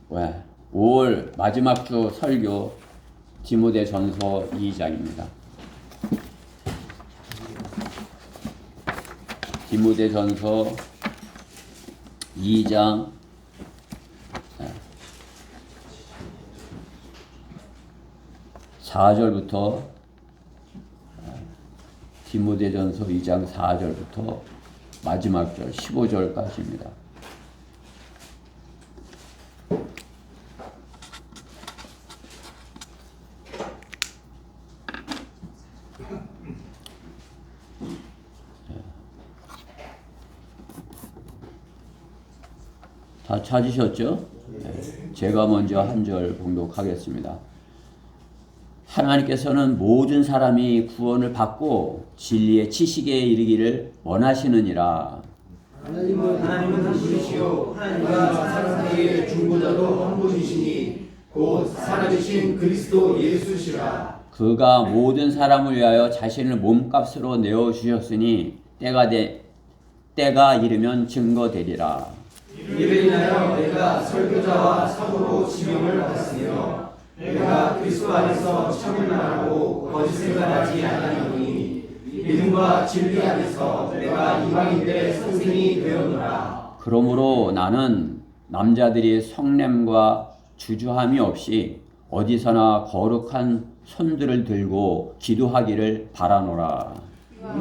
5월 마지막 주 설교 디모데전서 2장입니다. 디모데전서 2장 4절부터 디모데전서 2장 4절부터 마지막 절 15절까지입니다. 다 찾으셨죠? 제가 먼저 한 절 봉독하겠습니다. 하나님께서는 모든 사람이 구원을 받고 진리의 지식에 이르기를 원하시느니라. 하나님은 한 분이시요 하나님과 사람 사이의 중보자도 한 분이시니 곧 살아계신 그리스도 예수시라. 그가 모든 사람을 위하여 자신을 몸값으로 내어주셨으니 때가 이르면 증거되리라. 이를 인하여 내가 설교자와 사도로 지명을 받았으며 내가 그리스도 안에서 참을 말하고 거짓을 말하지 아니하노니 믿음과 진리 안에서 내가 이방인들의 선생이 되었노라. 그러므로 나는 남자들이 성냄과 주저함이 없이 어디서나 거룩한 손들을 들고 기도하기를 바라노라.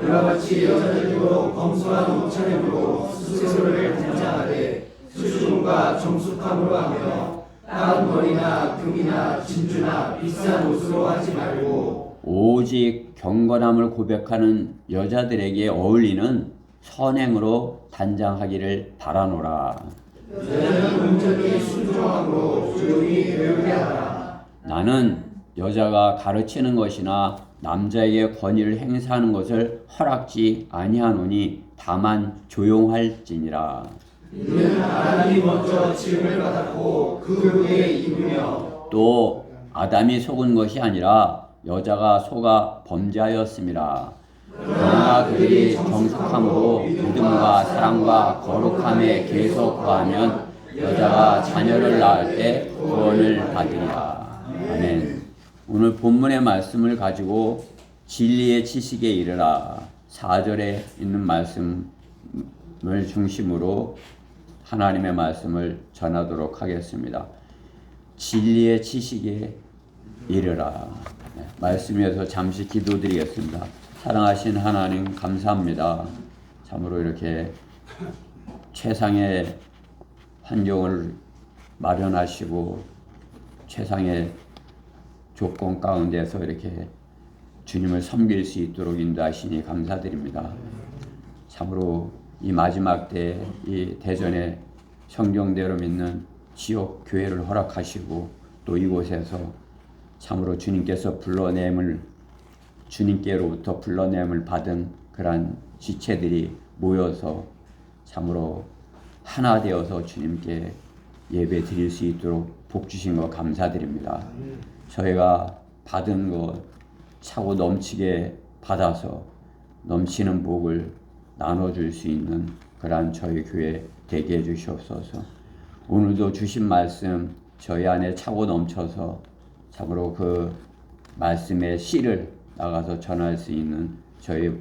이와 같이 여자들도 검소한 옷차림으로 스스로를 단장하되 수줍음과 정숙함으로 하며 따은 머리나 금이나 진주나 비싼 옷으로 하지 말고 오직 경건함을 고백하는 여자들에게 어울리는 선행으로 단장하기를 바라노라. 여자는 온전히 순종함으로 조용히 배우게 하라. 나는 여자가 가르치는 것이나 남자에게 권위를 행사하는 것을 허락지 아니하노니 다만 조용할지니라. 이는 아담이 먼저 지음을 받았고 그 후에 이르며 또 아담이 속은 것이 아니라 여자가 속아 범죄하였음이라. 그러나 그들이 정숙함으로 믿음과 사랑과 거룩함에 계속 거하면 여자가 자녀를 낳을 때 구원을 받으리라. 아멘. 오늘 본문의 말씀을 가지고 진리의 지식에 이르라 4절에 있는 말씀을 중심으로 하나님의 말씀을 전하도록 하겠습니다. 진리의 지식에 이르라. 말씀에서 잠시 기도드리겠습니다. 사랑하신 하나님 감사합니다. 참으로 이렇게 최상의 환경을 마련하시고 최상의 조건 가운데서 이렇게 주님을 섬길 수 있도록 인도하시니 감사드립니다. 참으로 이 마지막 때 이 대전의 성경대로 믿는 지역 교회를 허락하시고 또 이곳에서 참으로 주님께로부터 불러냄을 받은 그러한 지체들이 모여서 참으로 하나 되어서 주님께 예배 드릴 수 있도록 복 주신 것 감사드립니다. 저희가 받은 것 차고 넘치게 받아서 넘치는 복을 나눠줄 수 있는 그러한 저희 교회 되게 해주시옵소서. 오늘도 주신 말씀 저희 안에 차고 넘쳐서 참으로 그 말씀의 씨를 나가서 전할 수 있는 저희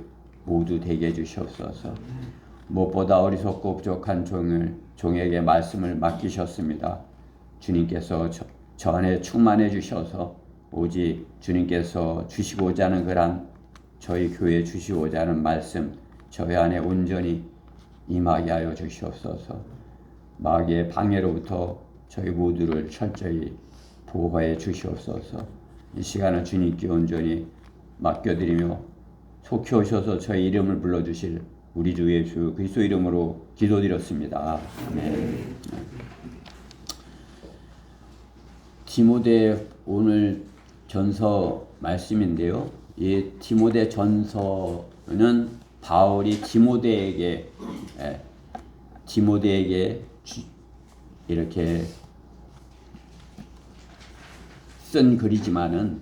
모두 되게 해주시옵소서. 무엇보다 어리석고 부족한 종에게 말씀을 맡기셨습니다. 주님께서 저 안에 충만해 주셔서 오직 주님께서 주시고자 하는 그런 저희 교회에 주시고자 하는 말씀 저희 안에 온전히 임하게 하여 주시옵소서. 마귀의 방해로부터 저희 모두를 철저히 보호해 주시옵소서. 이 시간은 주님께 온전히 맡겨드리며 속히 오셔서 저희 이름을 불러주실 우리 주 예수 그리스도 이름으로 기도드렸습니다. 아멘. 디모데 오늘 전서 말씀인데요. 이 디모데 전서는 바울이 디모데에게 이렇게 쓴 글이지만은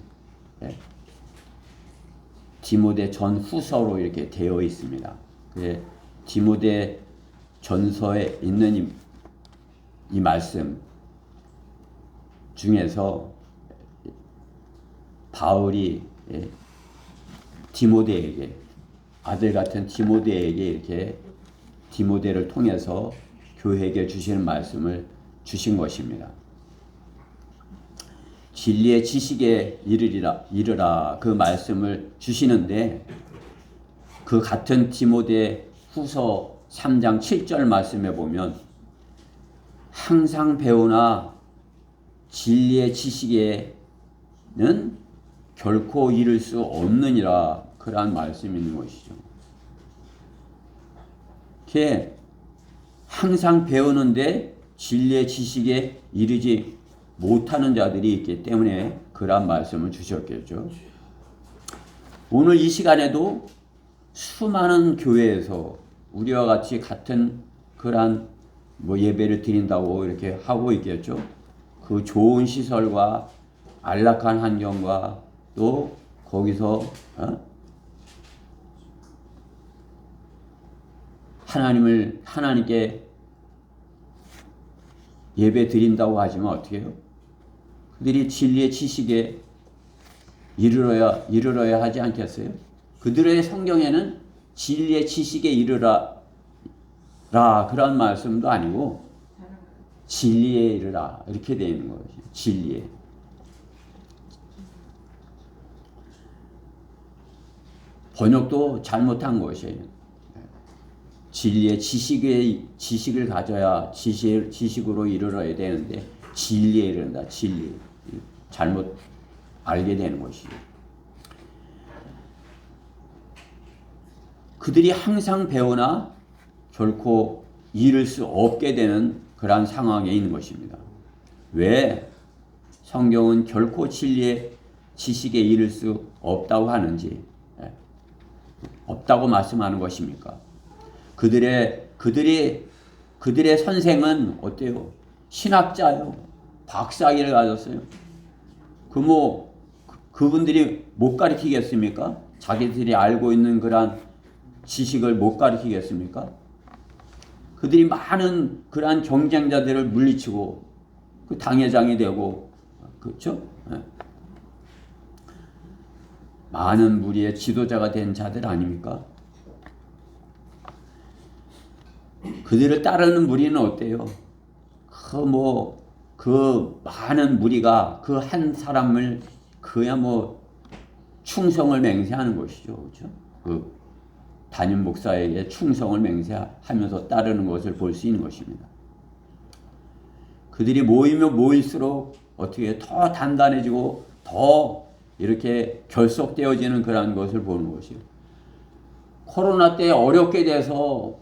디모데 전후서로 이렇게 되어 있습니다. 디모데 전서에 있는 이 말씀 중에서 바울이 디모데에게, 아들 같은 디모데에게 이렇게 디모데를 통해서 교회에게 주시는 말씀을 주신 것입니다. 진리의 지식에 이르라 그 말씀을 주시는데, 그 같은 디모데 후서 3장 7절 말씀에 보면 항상 배우나 진리의 지식에는 결코 이를 수 없느니라, 그러한 말씀이 있는 것이죠. 이렇게 항상 배우는데 진리의 지식에 이르지 못하는 자들이 있기 때문에 그러한 말씀을 주셨겠죠. 오늘 이 시간에도 수많은 교회에서 우리와 같이 같은 그러한 예배를 드린다고 이렇게 하고 있겠죠. 그 좋은 시설과 안락한 환경과 또 거기서 하나님께 예배 드린다고 하지만 어떻게 해요? 그들이 진리의 지식에 이르러야 하지 않겠어요? 그들의 성경에는 진리의 지식에 이르라 그런 말씀도 아니고 진리에 이르라 이렇게 되어 있는 거죠. 진리에. 번역도 잘못한 것이에요. 진리의 지식을 가져야 지식으로 이르러야 되는데 진리에 이른다. 진리. 잘못 알게 되는 것이죠. 그들이 항상 배우나 결코 이룰 수 없게 되는 그러한 상황에 있는 것입니다. 왜 성경은 결코 진리의 지식에 이를 수 없다고 하는지, 없다고 말씀하는 것입니까? 그들의 선생은 어때요? 신학자요. 박사학위를 가졌어요. 그분들이 못 가르치겠습니까? 자기들이 알고 있는 그러한 지식을 못 가르치겠습니까? 그들이 많은 그러한 경쟁자들을 물리치고 그 당회장이 되고, 그렇죠? 많은 무리의 지도자가 된 자들 아닙니까? 그들을 따르는 무리는 어때요? 그 많은 무리가 그 한 사람을 그야 충성을 맹세하는 것이죠. 그렇죠? 그 담임 목사에게 충성을 맹세하면서 따르는 것을 볼 수 있는 것입니다. 그들이 모이면 모일수록 어떻게 더 단단해지고 더 이렇게 결속되어지는 그런 것을 보는 것이에요. 코로나 때 어렵게 돼서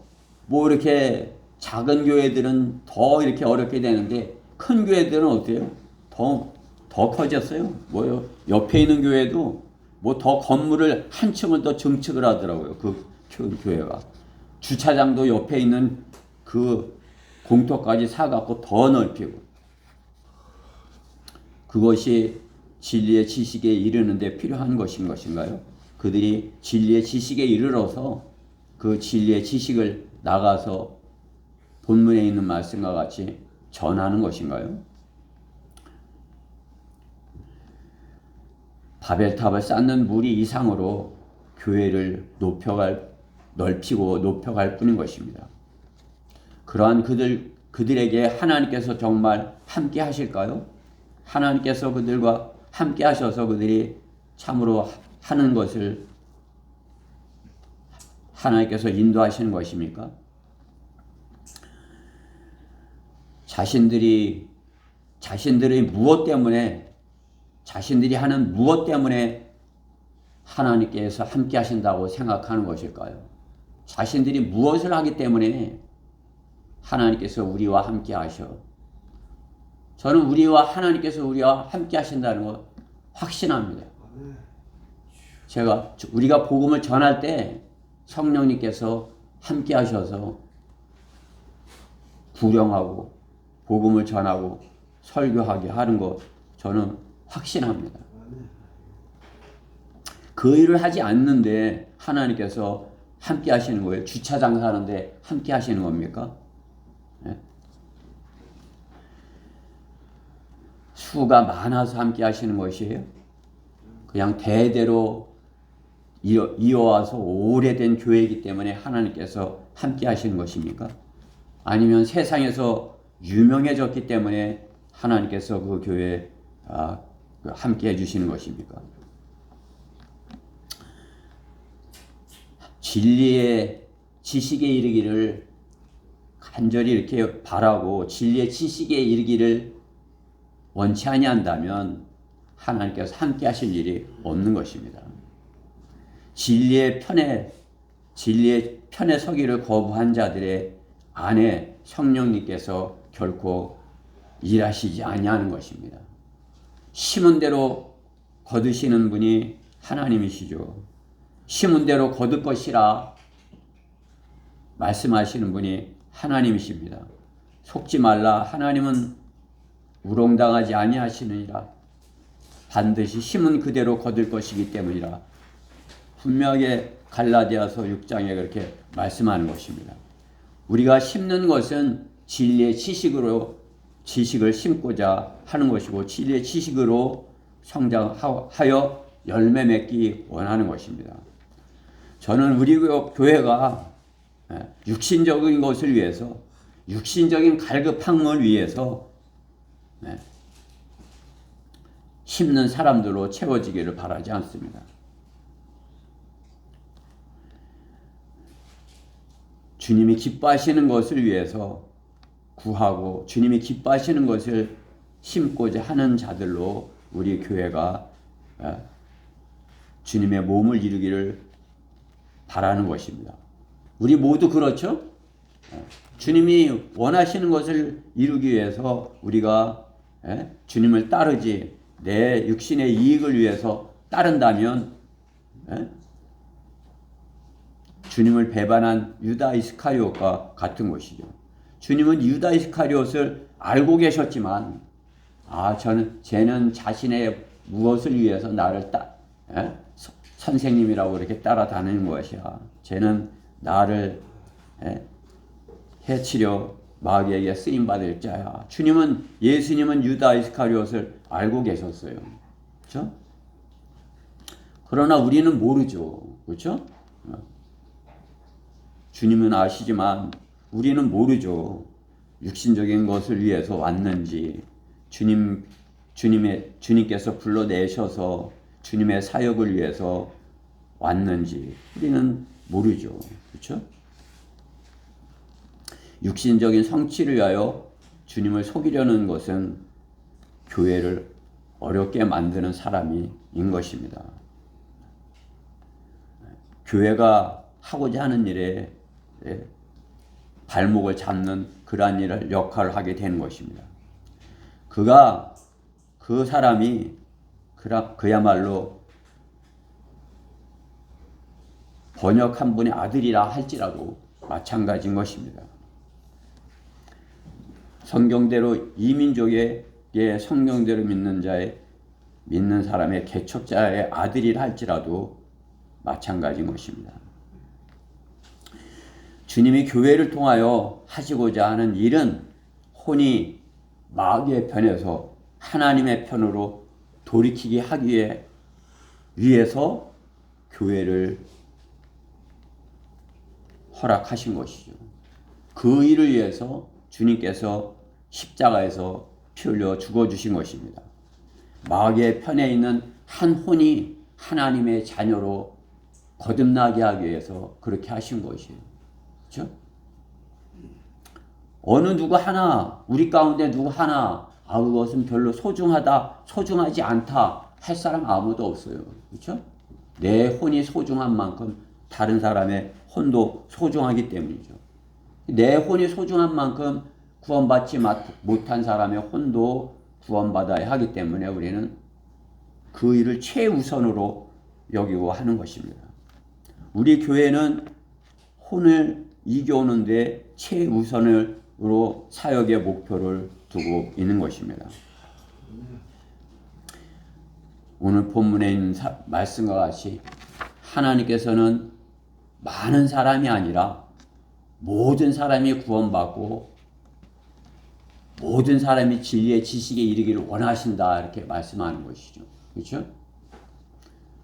이렇게 작은 교회들은 더 이렇게 어렵게 되는데 큰 교회들은 어때요? 더 커졌어요. 옆에 있는 교회도 더 건물을 한 층을 더 증축을 하더라고요. 그 교회가. 주차장도 옆에 있는 그 공터까지 사갖고 더 넓히고. 그것이 진리의 지식에 이르는데 필요한 것인가요? 그들이 진리의 지식에 이르러서 그 진리의 지식을 나가서 본문에 있는 말씀과 같이 전하는 것인가요? 바벨탑을 쌓는 무리 이상으로 교회를 넓히고 높여갈 뿐인 것입니다. 그러한 그들에게 하나님께서 정말 함께 하실까요? 하나님께서 그들과 함께 하셔서 그들이 참으로 하는 것을 하나님께서 인도하시는 것입니까? 자신들이 자신들이 하는 무엇 때문에 하나님께서 함께 하신다고 생각하는 것일까요? 자신들이 무엇을 하기 때문에 하나님께서 우리와 함께 하셔. 저는 하나님께서 우리와 함께 하신다는 거 확신합니다. 우리가 복음을 전할 때 성령님께서 함께 하셔서 구령하고 복음을 전하고 설교하게 하는 것 저는 확신합니다. 그 일을 하지 않는데 하나님께서 함께 하시는 거예요. 주차장 사는데 함께 하시는 겁니까? 수가 많아서 함께 하시는 것이에요? 그냥 대대로 이어와서 오래된 교회이기 때문에 하나님께서 함께 하시는 것입니까? 아니면 세상에서 유명해졌기 때문에 하나님께서 그 교회에 함께 해주시는 것입니까? 진리의 지식에 이르기를 간절히 이렇게 바라고 진리의 지식에 이르기를 원치 아니한다면 하나님께서 함께 하실 일이 없는 것입니다. 진리의 편에 서기를 거부한 자들의 안에 성령님께서 결코 일하시지 아니하는 것입니다. 심은 대로 거두시는 분이 하나님이시죠. 심은 대로 거둘 것이라 말씀하시는 분이 하나님이십니다. 속지 말라. 하나님은 우롱당하지 아니하시느니라. 반드시 심은 그대로 거둘 것이기 때문이라. 분명하게 갈라디아서 6장에 그렇게 말씀하는 것입니다. 우리가 심는 것은 진리의 지식을 심고자 하는 것이고 진리의 지식으로 성장하여 열매 맺기 원하는 것입니다. 저는 우리 교회가 육신적인 것을 위해서 육신적인 갈급함을 위해서 심는 사람들로 채워지기를 바라지 않습니다. 주님이 기뻐하시는 것을 위해서 구하고 주님이 기뻐하시는 것을 심고자 하는 자들로 우리 교회가 주님의 몸을 이루기를 바라는 것입니다. 우리 모두 그렇죠? 주님이 원하시는 것을 이루기 위해서 우리가 주님을 따르지 내 육신의 이익을 위해서 따른다면 주님을 배반한 유다 이스카리옷과 같은 것이죠. 주님은 유다 이스카리옷을 알고 계셨지만 쟤는 자신의 무엇을 위해서 나를 선생님이라고 이렇게 따라다니는 것이야. 쟤는 나를 해치려 마귀에게 쓰임받을 자야. 예수님은 유다 이스카리옷을 알고 계셨어요. 그렇죠? 그러나 우리는 모르죠. 그렇죠? 주님은 아시지만 우리는 모르죠. 육신적인 것을 위해서 왔는지 주님께서 불러내셔서 주님의 사역을 위해서 왔는지 우리는 모르죠. 그렇죠? 육신적인 성취를 위하여 주님을 속이려는 것은 교회를 어렵게 만드는 사람인 것입니다. 교회가 하고자 하는 일에 발목을 잡는 그러한 역할을 하게 되는 것입니다. 그 사람이 그야말로 번역 한 분의 아들이라 할지라도 마찬가지인 것입니다. 성경대로 이민족의 성경대로 믿는 사람의 개척자의 아들이라 할지라도 마찬가지인 것입니다. 주님이 교회를 통하여 하시고자 하는 일은 혼이 마귀의 편에서 하나님의 편으로 돌이키게 하기 위해서 교회를 허락하신 것이죠. 그 일을 위해서 주님께서 십자가에서 피 흘려 죽어주신 것입니다. 마귀의 편에 있는 한 혼이 하나님의 자녀로 거듭나게 하기 위해서 그렇게 하신 것이에요. 그렇죠? 어느 누구 하나, 우리 가운데 누구 하나, 그것은 별로 소중하지 않다 할 사람 아무도 없어요. 그렇죠? 내 혼이 소중한 만큼 다른 사람의 혼도 소중하기 때문이죠. 내 혼이 소중한 만큼 구원받지 못한 사람의 혼도 구원받아야 하기 때문에 우리는 그 일을 최우선으로 여기고 하는 것입니다. 우리 교회는 혼을 이겨오는데 최우선으로 사역의 목표를 두고 있는 것입니다. 오늘 본문에 있는 말씀과 같이 하나님께서는 많은 사람이 아니라 모든 사람이 구원받고 모든 사람이 진리의 지식에 이르기를 원하신다 이렇게 말씀하는 것이죠. 그렇죠?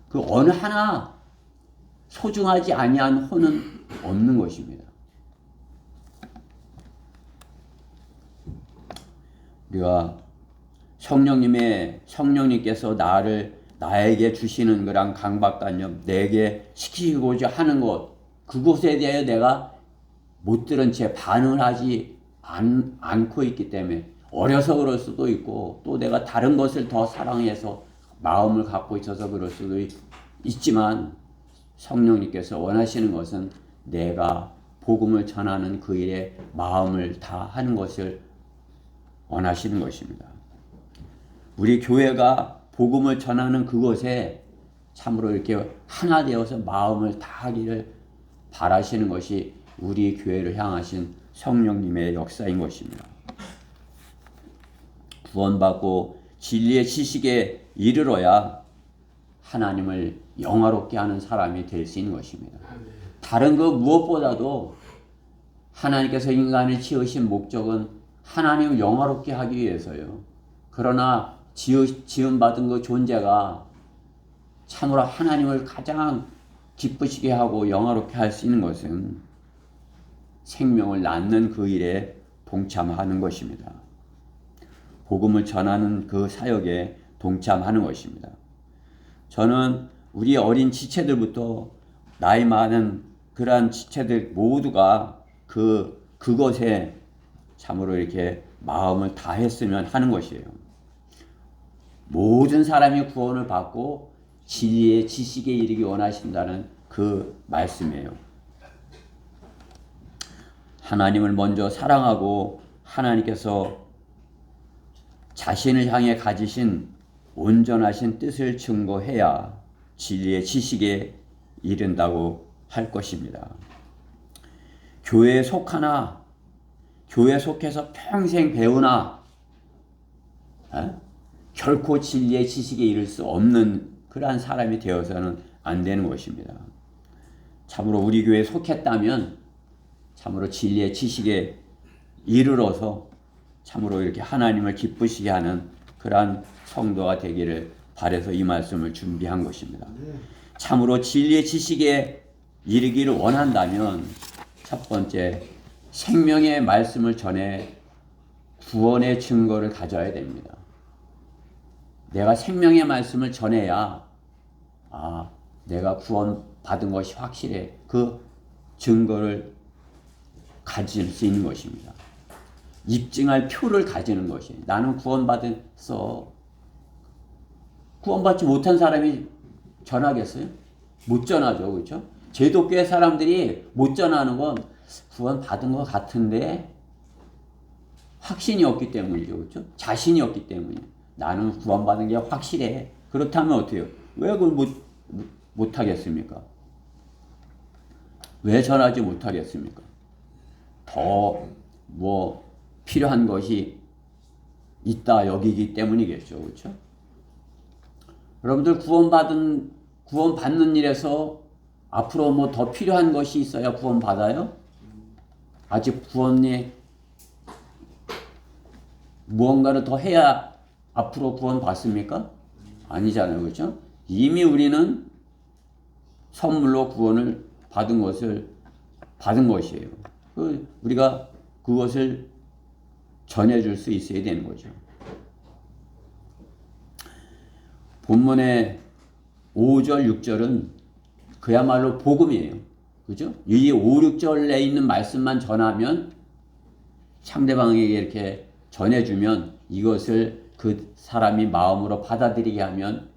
그 어느 하나 소중하지 아니한 혼은 없는 것입니다. 우리가 성령님께서 나에게 주시는 그런 강박관념, 내게 시키고자 하는 것, 그것에 대해 내가 못 들은 채 반응을 하지 않고 있기 때문에 어려서 그럴 수도 있고, 또 내가 다른 것을 더 사랑해서 마음을 갖고 있어서 그럴 수도 있지만, 성령님께서 원하시는 것은 내가 복음을 전하는 그 일에 마음을 다하는 것을 원하시는 것입니다. 우리 교회가 복음을 전하는 그것에 참으로 이렇게 하나 되어서 마음을 다하기를 바라시는 것이 우리 교회를 향하신 성령님의 역사인 것입니다. 구원받고 진리의 지식에 이르러야 하나님을 영화롭게 하는 사람이 될 수 있는 것입니다. 다른 그 무엇보다도 하나님께서 인간을 지으신 목적은 하나님을 영화롭게 하기 위해서요. 그러나 지음받은 그 존재가 참으로 하나님을 가장 기쁘시게 하고 영화롭게 할 수 있는 것은 생명을 낳는 그 일에 동참하는 것입니다. 복음을 전하는 그 사역에 동참하는 것입니다. 저는 우리 어린 지체들부터 나이 많은 그러한 지체들 모두가 그것에 참으로 이렇게 마음을 다했으면 하는 것이에요. 모든 사람이 구원을 받고 진리의 지식에 이르기 원하신다는 그 말씀이에요. 하나님을 먼저 사랑하고 하나님께서 자신을 향해 가지신 온전하신 뜻을 증거해야 진리의 지식에 이른다고 할 것입니다. 교회에 속하나 교회에 속해서 평생 배우나 결코 진리의 지식에 이를 수 없는 그러한 사람이 되어서는 안 되는 것입니다. 참으로 우리 교회에 속했다면 참으로 진리의 지식에 이르러서 참으로 이렇게 하나님을 기쁘시게 하는 그러한 성도가 되기를 바라서 이 말씀을 준비한 것입니다. 참으로 진리의 지식에 이르기를 원한다면 첫 번째 생명의 말씀을 전해 구원의 증거를 가져야 됩니다. 내가 생명의 말씀을 전해야 내가 구원받은 것이 확실해. 그 증거를 가질 수 있는 것입니다. 입증할 표를 가지는 것이. 나는 구원받았어. 구원받지 못한 사람이 전하겠어요? 못 전하죠. 그렇죠? 제독교회 사람들이 못 전하는 건 구원받은 것 같은데 확신이 없기 때문이죠. 그렇죠? 자신이 없기 때문이에요. 나는 구원받은 게 확실해. 그렇다면 어때요? 왜 그걸 못하겠습니까? 왜 전하지 못하겠습니까? 더 필요한 것이 있다 여기기 때문이겠죠. 그렇죠? 여러분들 구원받는 일에서 앞으로 더 필요한 것이 있어야 구원받아요? 아직 구원이 무언가를 더 해야 앞으로 구원받습니까? 아니잖아요. 그렇죠? 이미 우리는 선물로 구원을 받은 것이에요. 우리가 그것을 전해줄 수 있어야 되는 거죠. 본문의 5절, 6절은 그야말로 복음이에요. 그죠? 이 5, 6절에 있는 말씀만 전하면 상대방에게 이렇게 전해주면 이것을 그 사람이 마음으로 받아들이게 하면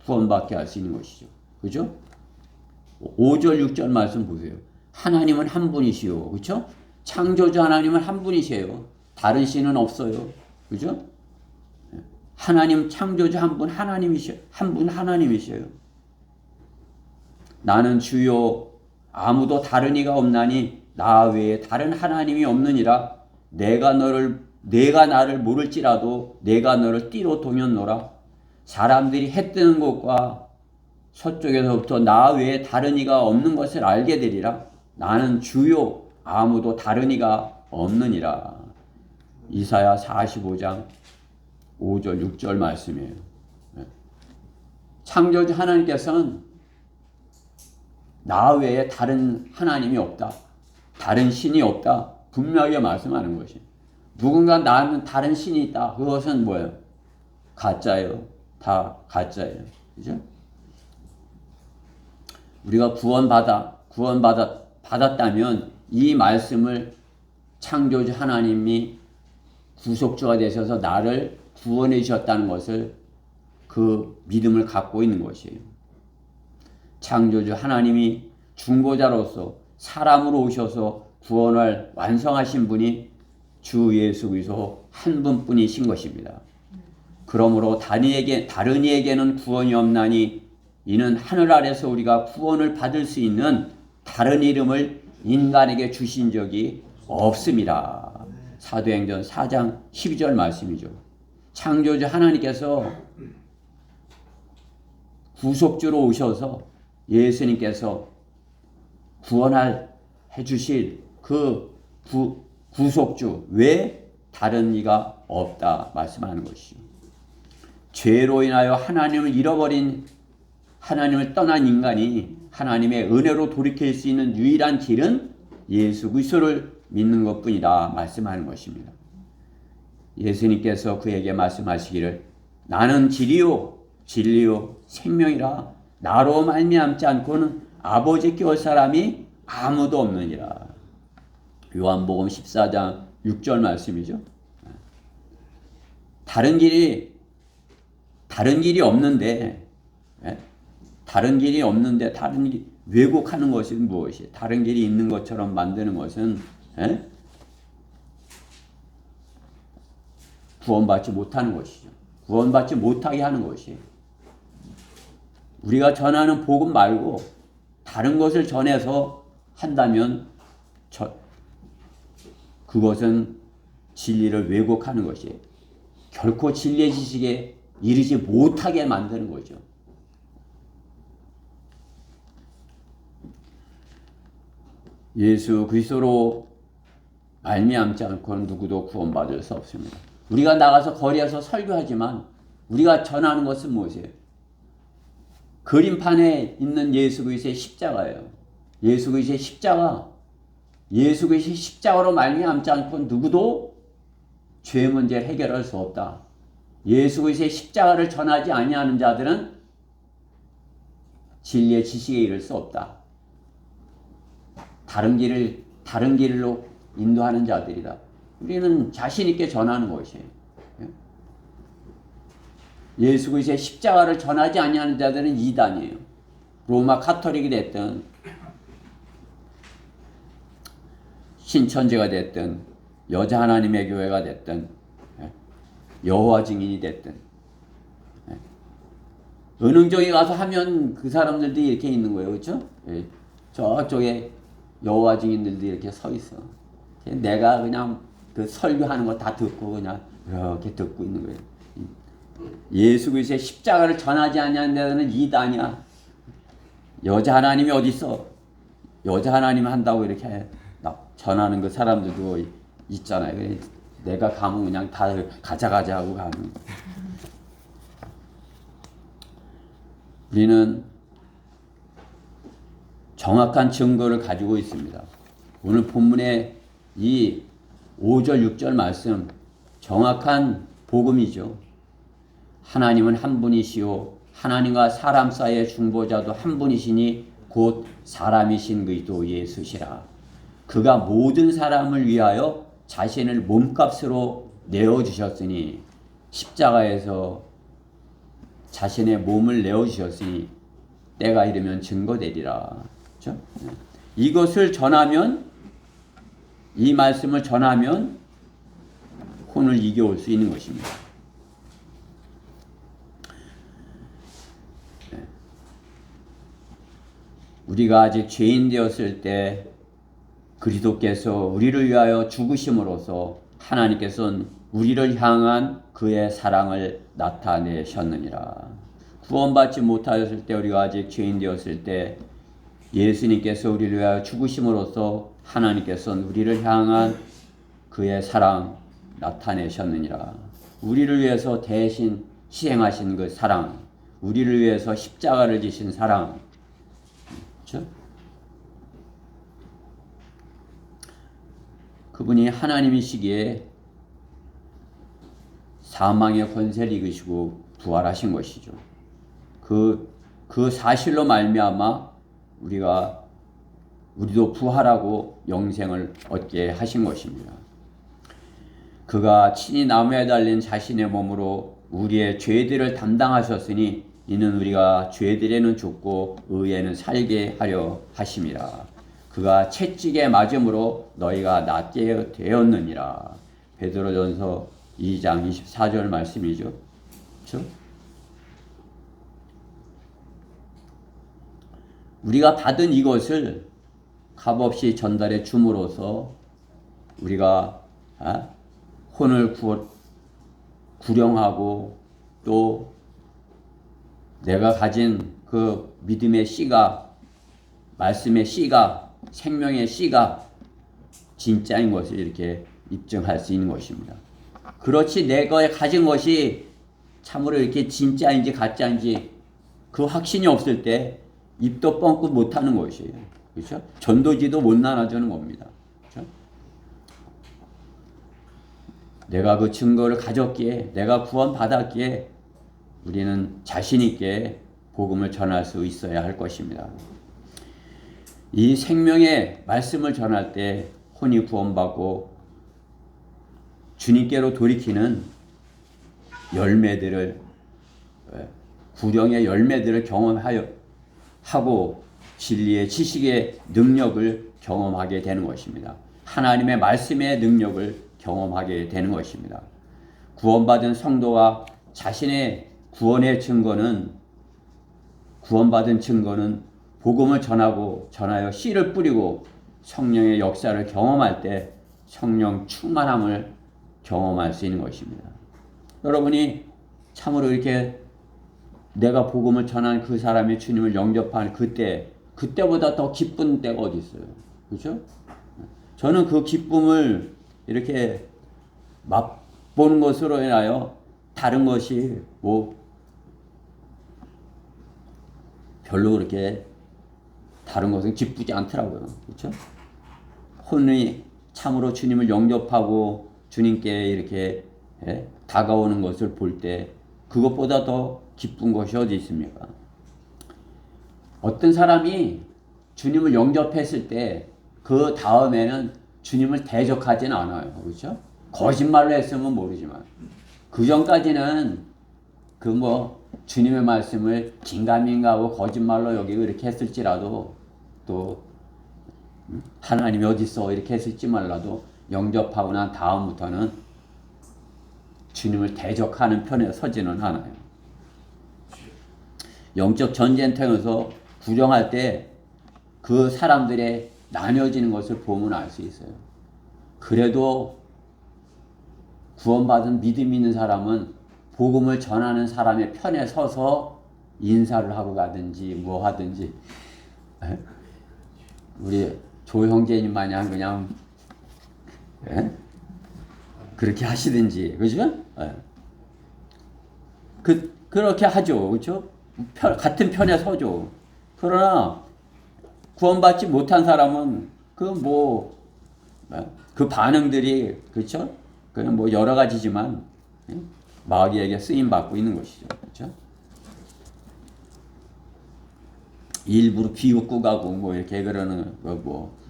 구원받게 할 수 있는 것이죠. 그죠? 5절, 6절 말씀 보세요. 하나님은 한 분이시오. 그죠? 창조주 하나님은 한 분이세요. 다른 신은 없어요. 그죠? 하나님 창조주 한 분 하나님이셔요. 나는 주요 아무도 다른 이가 없나니 나 외에 다른 하나님이 없느니라. 내가 나를 모를지라도 내가 너를 띠로 동였노라. 사람들이 해 뜨는 곳과 서쪽에서부터 나 외에 다른 이가 없는 것을 알게 되리라. 나는 주요 아무도 다른 이가 없느니라. 이사야 45장 5절 6절 말씀이에요. 창조주 하나님께서는 나 외에 다른 하나님이 없다. 다른 신이 없다. 분명하게 말씀하는 것이. 누군가 나는 다른 신이 있다. 그것은 뭐예요? 가짜예요. 다 가짜예요. 그죠? 우리가 받았다면 이 말씀을 창조주 하나님이 구속주가 되셔서 나를 구원해 주셨다는 것을 그 믿음을 갖고 있는 것이에요. 창조주 하나님이 중보자로서 사람으로 오셔서 구원을 완성하신 분이 주 예수 그리스도 한 분뿐이신 것입니다. 그러므로 다른 이에게는 구원이 없나니 이는 하늘 아래서 우리가 구원을 받을 수 있는 다른 이름을 인간에게 주신 적이 없습니다. 사도행전 4장 12절 말씀이죠. 창조주 하나님께서 구속주로 오셔서 예수님께서 구원해 주실 그 구속주 외에 다른 이가 없다 말씀하는 것이죠. 죄로 인하여 하나님을 잃어버린 하나님을 떠난 인간이 하나님의 은혜로 돌이킬 수 있는 유일한 길은 예수 그리스도를 믿는 것뿐이다 말씀하는 것입니다. 예수님께서 그에게 말씀하시기를 나는 길이요 진리요 생명이라 나로 말미암지 않고는 아버지께 올 사람이 아무도 없느니라. 요한복음 14장 6절 말씀이죠. 다른 길이 없는데 다른 길이 왜곡하는 것은 무엇이? 다른 길이 있는 것처럼 만드는 것은 구원받지 못하는 것이죠. 구원받지 못하게 하는 것이에요. 우리가 전하는 복음 말고 다른 것을 전해서 한다면 그것은 진리를 왜곡하는 것이에요. 결코 진리의 지식에 이르지 못하게 만드는 거죠. 예수 그리스도로 말미암지 않고는 누구도 구원받을 수 없습니다. 우리가 나가서 거리에서 설교하지만 우리가 전하는 것은 무엇이에요? 그림판에 있는 예수 그리스도의 십자가예요. 예수 그리스도의 십자가로 말미암지 않고 누구도 죄 문제를 해결할 수 없다. 예수 그리스도의 십자가를 전하지 아니하는 자들은 진리의 지식에 이를 수 없다. 다른 길로 인도하는 자들이다. 우리는 자신 있게 전하는 것이에요. 예수 그리스도의 십자가를 전하지 아니하는 자들은 이단이에요. 로마 카톨릭이 됐든 신천지가 됐든 여자 하나님의 교회가 됐든 여호와 증인이 됐든 은흥정에 가서 하면 그 사람들도 이렇게 있는 거예요. 그렇죠? 저쪽에 여호와 증인들도 이렇게 서 있어. 내가 그냥 그 설교하는 거 다 듣고 그냥 이렇게 듣고 있는 거예요. 예수 그리스도의 십자가를 전하지 아니하는 데는 이단이야. 여자 하나님이 어디 있어? 여자 하나님 한다고 이렇게 전하는 그 사람들도 있잖아요. 내가 가면 그냥 다 가자 하고 가는 거예요. 우리는 정확한 증거를 가지고 있습니다. 오늘 본문의 이 5절 6절 말씀 정확한 복음이죠. 하나님은 한 분이시요 하나님과 사람 사이의 중보자도 한 분이시니 곧 사람이신 그리스도 예수시라. 그가 모든 사람을 위하여 자신을 몸값으로 내어주셨으니 십자가에서 자신의 몸을 내어주셨으니 때가 이르면 증거되리라. 그렇죠? 이것을 전하면 이 말씀을 전하면 혼을 이겨올 수 있는 것입니다. 우리가 아직 죄인 되었을 때 그리스도께서 우리를 위하여 죽으심으로써 하나님께서는 우리를 향한 그의 사랑을 나타내셨느니라. 구원받지 못하였을 때 우리가 아직 죄인 되었을 때 예수님께서 우리를 위하여 죽으심으로써 하나님께서는 우리를 향한 그의 사랑, 나타내셨느니라. 우리를 위해서 대신 희생하신 그 사랑, 우리를 위해서 십자가를 지신 사랑, 그렇죠? 그분이 하나님이시기에 사망의 권세를 이기시고 부활하신 것이죠. 그 사실로 말미암아 우리도 부활하고 영생을 얻게 하신 것입니다. 그가 친히 나무에 달린 자신의 몸으로 우리의 죄들을 담당하셨으니 이는 우리가 죄들에는 죽고 의에는 살게 하려 하심이라. 그가 채찍에 맞음으로 너희가 낫게 되었느니라. 베드로전서 2장 24절 말씀이죠. 그렇죠? 우리가 받은 이것을 값없이 전달해 줌으로써 우리가 혼을 구령하고 또 내가 가진 그 믿음의 씨가, 말씀의 씨가, 생명의 씨가 진짜인 것을 이렇게 입증할 수 있는 것입니다. 그렇지 내가 가진 것이 참으로 이렇게 진짜인지 가짜인지 그 확신이 없을 때 입도 뻥끗 못하는 것이에요. 그렇죠? 전도지도 못 나눠주는 겁니다. 그렇죠? 내가 그 증거를 가졌기에, 내가 구원받았기에 우리는 자신 있게 복음을 전할 수 있어야 할 것입니다. 이 생명의 말씀을 전할 때 혼이 구원받고 주님께로 돌이키는 열매들을, 구령의 열매들을 경험하고 진리의 지식의 능력을 경험하게 되는 것입니다. 하나님의 말씀의 능력을 경험하게 되는 것입니다. 구원받은 성도가 자신의 구원받은 증거는 복음을 전하여 씨를 뿌리고 성령의 역사를 경험할 때 성령 충만함을 경험할 수 있는 것입니다. 여러분이 참으로 이렇게 내가 복음을 전한 그 사람이 주님을 영접한 그때보다 더 기쁜 때가 어디 있어요? 그렇죠? 저는 그 기쁨을 이렇게 맛보는 것으로 인하여 다른 것이 별로 그렇게 다른 것은 기쁘지 않더라고요. 그렇죠? 혼이 참으로 주님을 영접하고 주님께 이렇게 다가오는 것을 볼 때 그것보다 더 기쁜 것이 어디 있습니까? 어떤 사람이 주님을 영접했을 때 그 다음에는 주님을 대적하진 않아요. 그렇죠? 거짓말로 했으면 모르지만 그 전까지는 주님의 말씀을 긴가민가하고 거짓말로 여기고 이렇게 했을지라도 또 하나님이 어디 있어 이렇게 했을지 몰라도 영접하고 난 다음부터는 주님을 대적하는 편에 서지는 않아요. 영적 전쟁터에서 구령할 때 그 사람들의 나뉘어지는 것을 보면 알 수 있어요. 그래도 구원받은 믿음 있는 사람은 복음을 전하는 사람의 편에 서서 인사를 하고 가든지 뭐 하든지 우리 조 형제님 마냥 그냥 그렇게 하시든지 그죠? 그렇게 하죠. 그렇죠? 같은 편에 서죠. 그러나 구원받지 못한 사람은 그 반응들이 그렇죠? 그냥 여러 가지지만 마귀에게 쓰임 받고 있는 것이죠. 그렇죠? 일부러 비웃고 가고 이렇게 그러는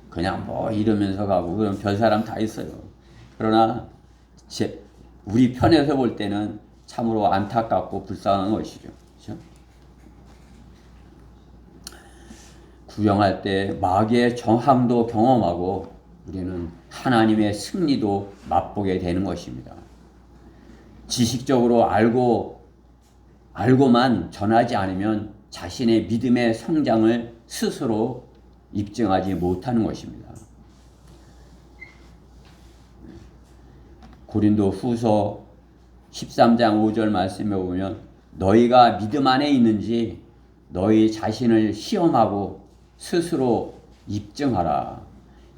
그냥 이러면서 가고 그런 별 사람 다 있어요. 그러나 우리 편에서 볼 때는 참으로 안타깝고 불쌍한 것이죠. 그렇죠? 구령할 때 마귀의 정함도 경험하고 우리는 하나님의 승리도 맛보게 되는 것입니다. 지식적으로 알고만 전하지 않으면 자신의 믿음의 성장을 스스로 입증하지 못하는 것입니다. 고린도 후서 13장 5절 말씀에 보면 너희가 믿음 안에 있는지 너희 자신을 시험하고 스스로 입증하라.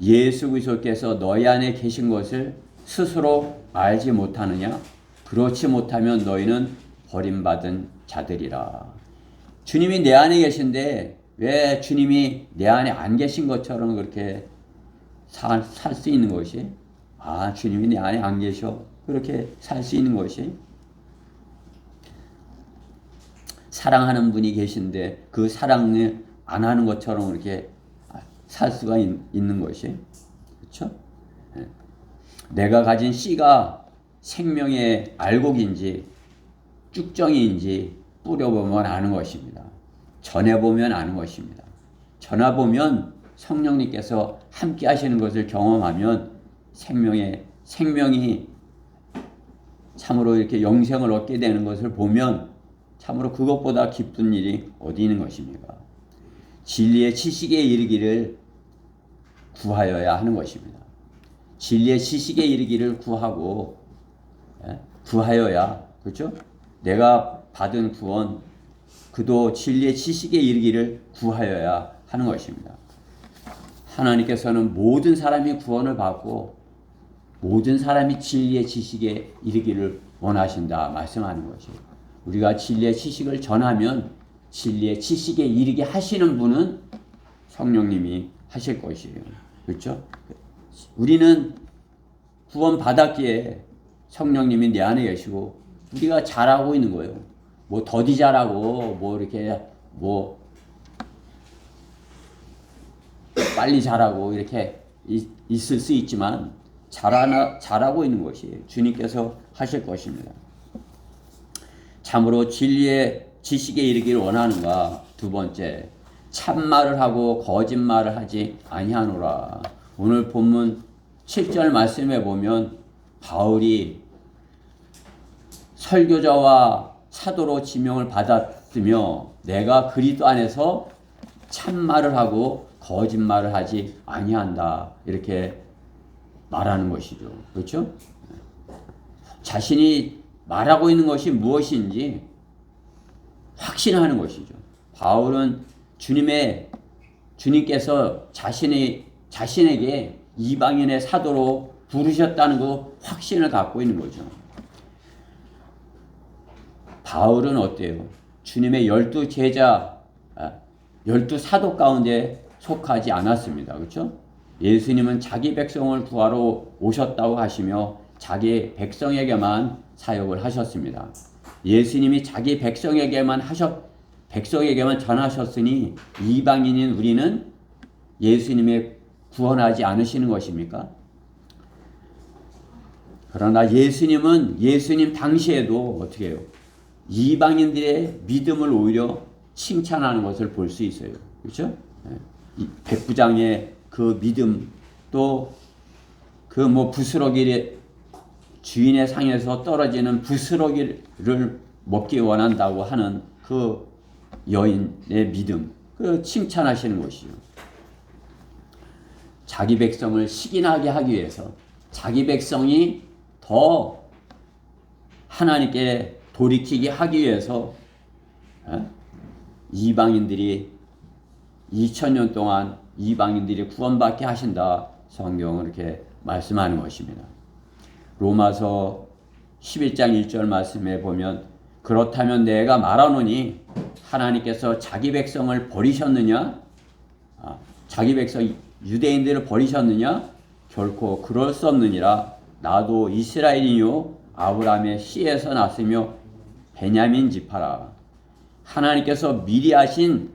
예수 그리스도께서 너희 안에 계신 것을 스스로 알지 못하느냐? 그렇지 못하면 너희는 버림받은 자들이라. 주님이 내 안에 계신데 왜 주님이 내 안에 안 계신 것처럼 그렇게 살 수 있는 것이? 주님이 내 안에 안 계셔. 그렇게 살 수 있는 것이? 사랑하는 분이 계신데 그 사랑을 안 하는 것처럼 그렇게 살 수가 있는 것이? 그렇죠? 내가 가진 씨가 생명의 알곡인지 쭉정이인지 뿌려보면 아는 것입니다. 전해보면 아는 것입니다. 전해보면 성령님께서 함께 하시는 것을 경험하면 생명이 참으로 이렇게 영생을 얻게 되는 것을 보면 참으로 그것보다 기쁜 일이 어디 있는 것입니까? 진리의 지식에 이르기를 구하여야 하는 것입니다. 진리의 지식에 이르기를 구하여야, 그렇죠? 내가 받은 구원, 그도 진리의 지식에 이르기를 구하여야 하는 것입니다. 하나님께서는 모든 사람이 구원을 받고 모든 사람이 진리의 지식에 이르기를 원하신다 말씀하는 것이에요. 우리가 진리의 지식을 전하면 진리의 지식에 이르게 하시는 분은 성령님이 하실 것이에요. 그렇죠? 우리는 구원 받았기에 성령님이 내 안에 계시고 우리가 잘하고 있는 거예요. 뭐 더디 잘하고 뭐 이렇게 뭐 빨리 잘하고 이렇게 있을 수 있지만 잘하고 있는 것이 주님께서 하실 것입니다. 참으로 진리의 지식에 이르기를 원하는가? 두 번째, 참말을 하고 거짓말을 하지 아니하노라. 오늘 본문 7절 말씀에 보면 바울이 설교자와 사도로 지명을 받았으며 내가 그리스도 안에서 참말을 하고 거짓말을 하지 아니한다. 이렇게 말하는 것이죠. 그렇죠? 자신이 말하고 있는 것이 무엇인지 확신하는 것이죠. 바울은 주님께서 자신에게 이방인의 사도로 부르셨다는 그 확신을 갖고 있는 거죠. 바울은 어때요? 주님의 12 사도 가운데 속하지 않았습니다. 그렇죠? 예수님은 자기 백성을 구하러 오셨다고 하시며 자기 백성에게만 사역을 하셨습니다. 예수님이 자기 백성에게만 전하셨으니 이방인인 우리는 예수님의 구원하지 않으시는 것입니까? 그러나 예수님 당시에도 어떻게 해요? 이방인들의 믿음을 오히려 칭찬하는 것을 볼 수 있어요. 그렇죠? 백부장의 그 믿음, 또 그 부스러기 주인의 상에서 떨어지는 부스러기를 먹기 원한다고 하는 그 여인의 믿음, 그 칭찬하시는 것이죠. 자기 백성을 식인하게 하기 위해서 자기 백성이 더 하나님께 돌이키게 하기 위해서 이방인들이 2000년 동안 이방인들이 구원받게 하신다. 성경은 이렇게 말씀하는 것입니다. 로마서 11장 1절 말씀에 보면 그렇다면 내가 말하노니 하나님께서 자기 백성을 버리셨느냐? 자기 백성 유대인들을 버리셨느냐? 결코 그럴 수 없느니라. 나도 이스라엘이요 아브라함의 씨에서 났으며 베냐민 지파라. 하나님께서 미리 하신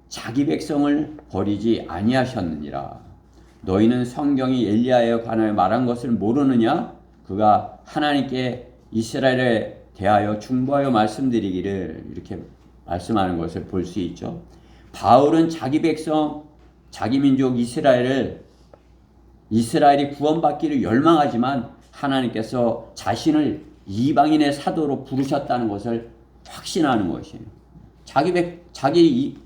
자기 백성을 버리지 아니하셨느니라. 너희는 성경이 엘리야에 관하여 말한 것을 모르느냐? 그가 하나님께 이스라엘에 대하여 중보하여 말씀드리기를 이렇게 말씀하는 것을 볼 수 있죠. 바울은 자기 백성, 자기 민족 이스라엘이 구원받기를 열망하지만 하나님께서 자신을 이방인의 사도로 부르셨다는 것을 확신하는 것이에요. 자기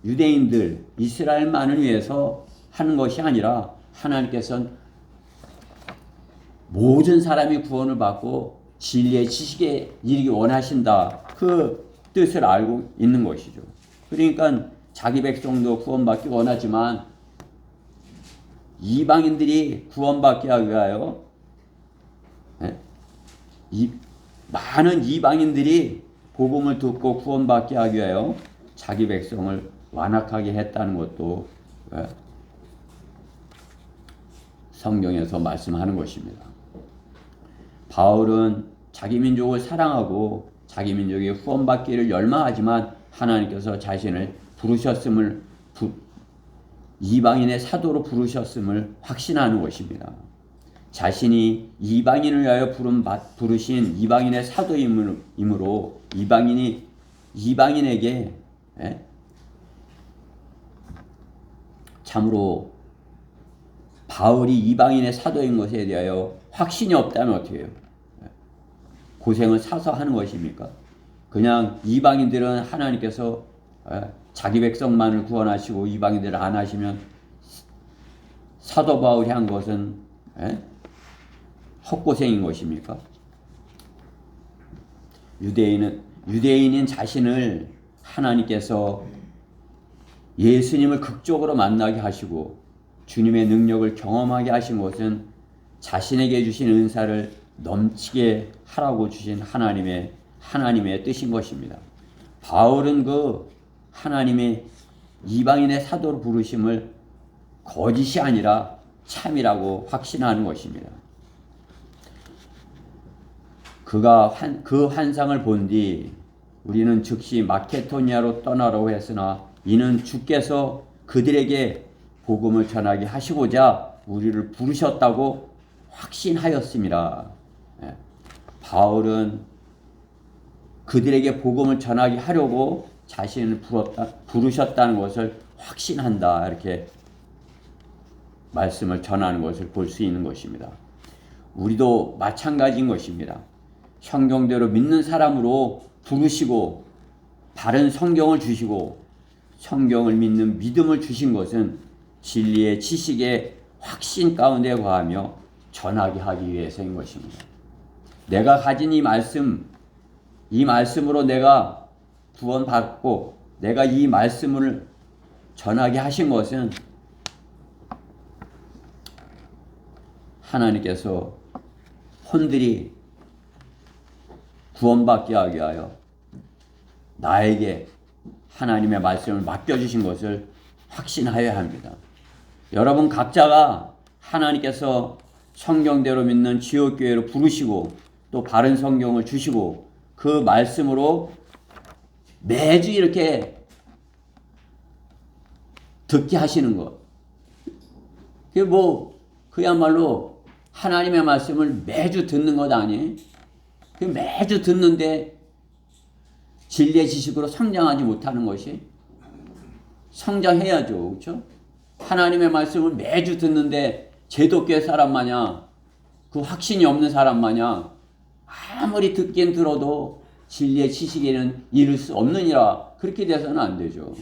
유대인들, 이스라엘만을 위해서 하는 것이 아니라 하나님께서는 모든 사람이 구원을 받고 진리의 지식에 이르기 원하신다. 그 뜻을 알고 있는 것이죠. 그러니까 자기 백성도 구원받기 원하지만 이방인들이 구원받게 하기 위하여 많은 이방인들이 복음을 듣고 구원받게 하기 위하여 자기 백성을 완악하게 했다는 것도 성경에서 말씀하는 것입니다. 바울은 자기 민족을 사랑하고 자기 민족이 후원받기를 열망하지만 하나님께서 자신을 이방인의 사도로 부르셨음을 확신하는 것입니다. 자신이 이방인을 위하여 부르신 이방인의 사도이므로 이방인에게 참으로 바울이 이방인의 사도인 것에 대하여 확신이 없다면 어떻게 해요? 고생을 사서 하는 것입니까? 그냥 이방인들은 하나님께서 자기 백성만을 구원하시고 이방인들을 안 하시면 사도 바울이 한 것은 헛고생인 것입니까? 유대인인 자신을 하나님께서 예수님을 극적으로 만나게 하시고 주님의 능력을 경험하게 하신 것은 자신에게 주신 은사를 넘치게 하라고 주신 하나님의 뜻인 것입니다. 바울은 그 하나님의 이방인의 사도로 부르심을 거짓이 아니라 참이라고 확신하는 것입니다. 그가 그 환상을 본 뒤 우리는 즉시 마케도니아로 떠나라고 했으나 이는 주께서 그들에게 복음을 전하게 하시고자 우리를 부르셨다고 확신하였습니다. 바울은 그들에게 복음을 전하게 하려고 자신을 부르셨다는 것을 확신한다. 이렇게 말씀을 전하는 것을 볼 수 있는 것입니다. 우리도 마찬가지인 것입니다. 성경대로 믿는 사람으로 부르시고 바른 성경을 주시고 성경을 믿는 믿음을 주신 것은 진리의 지식의 확신 가운데 거하며 전하게 하기 위해서인 것입니다. 내가 가진 이 말씀으로 내가 구원받고 내가 이 말씀을 전하게 하신 것은 하나님께서 혼들이 구원받게 하기 위하여 나에게 하나님의 말씀을 맡겨주신 것을 확신하여야 합니다. 여러분 각자가 하나님께서 성경대로 믿는 지옥교회로 부르시고 또 바른 성경을 주시고 그 말씀으로 매주 이렇게 듣게 하시는 것. 그게 그야말로 하나님의 말씀을 매주 듣는 것 아니에요? 매주 듣는데 진리의 지식으로 성장하지 못하는 것이 성장해야죠. 그렇죠? 하나님의 말씀을 매주 듣는데 제독교회 사람 마냥 그 확신이 없는 사람 마냥 아무리 듣긴 들어도 진리의 지식에는 이를 수 없느니라 그렇게 돼서는 안 되죠.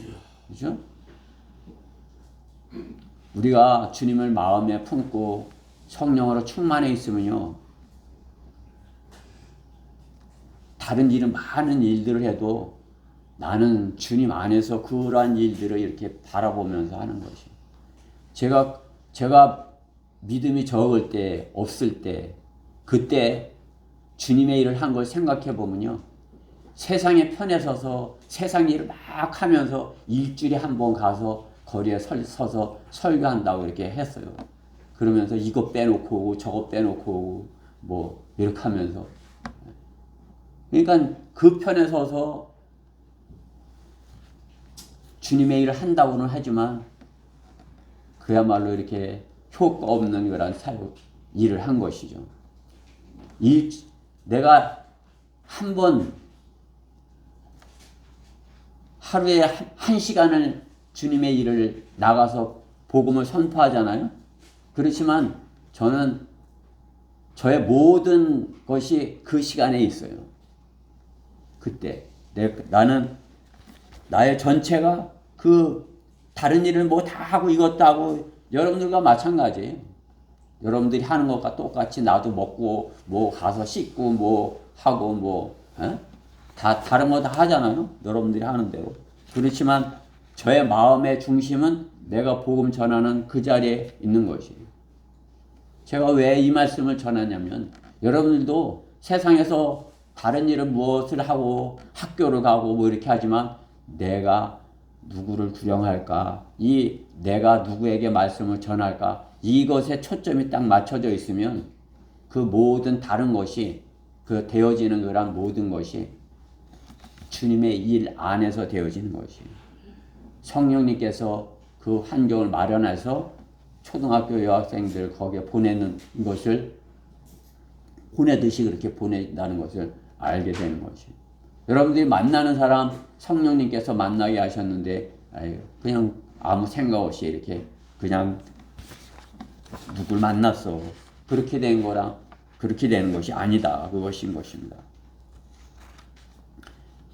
그렇죠? 우리가 주님을 마음에 품고 성령으로 충만해 있으면요. 다른 일은 많은 일들을 해도 나는 주님 안에서 그러한 일들을 이렇게 바라보면서 하는 것이. 제가 믿음이 적을 때, 없을 때, 그때 주님의 일을 한 걸 생각해 보면요. 세상의 편에 서서 세상 일을 막 하면서 일주일에 한 번 가서 거리에 서서 설교한다고 이렇게 했어요. 그러면서 이거 빼놓고 오고 저거 빼놓고 오고 이렇게 하면서. 그러니까 그 편에 서서 주님의 일을 한다고는 하지만 그야말로 이렇게 효과 없는 그런 일을 한 것이죠. 내가 한 번 하루에 1시간을 주님의 일을 나가서 복음을 선포하잖아요. 그렇지만 저는 저의 모든 것이 그 시간에 있어요. 그때 나는 나의 전체가 그 다른 일을 다 하고 이것도 하고 여러분들과 마찬가지예요. 여러분들이 하는 것과 똑같이 나도 먹고 가서 씻고 하고 다 다른 거 다 하잖아요. 여러분들이 하는 대로. 그렇지만 저의 마음의 중심은 내가 복음 전하는 그 자리에 있는 것이에요. 제가 왜 이 말씀을 전하냐면 여러분들도 세상에서 다른 일은 무엇을 하고 학교를 가고 뭐 이렇게 하지만 내가 누구를 구령할까? 이 내가 누구에게 말씀을 전할까? 이것에 초점이 딱 맞춰져 있으면 그 모든 다른 것이 그 되어지는 거란 모든 것이 주님의 일 안에서 되어지는 것이에요. 성령님께서 그 환경을 마련해서 초등학교 여학생들 거기에 보내는 것을 보내듯이 그렇게 보낸다는 것을 알게 되는 것이에요. 여러분들이 만나는 사람 성령님께서 만나게 하셨는데 그냥 아무 생각 없이 이렇게 그냥 누굴 만났어. 그렇게 된 거랑 그렇게 되는 것이 아니다. 그것인 것입니다.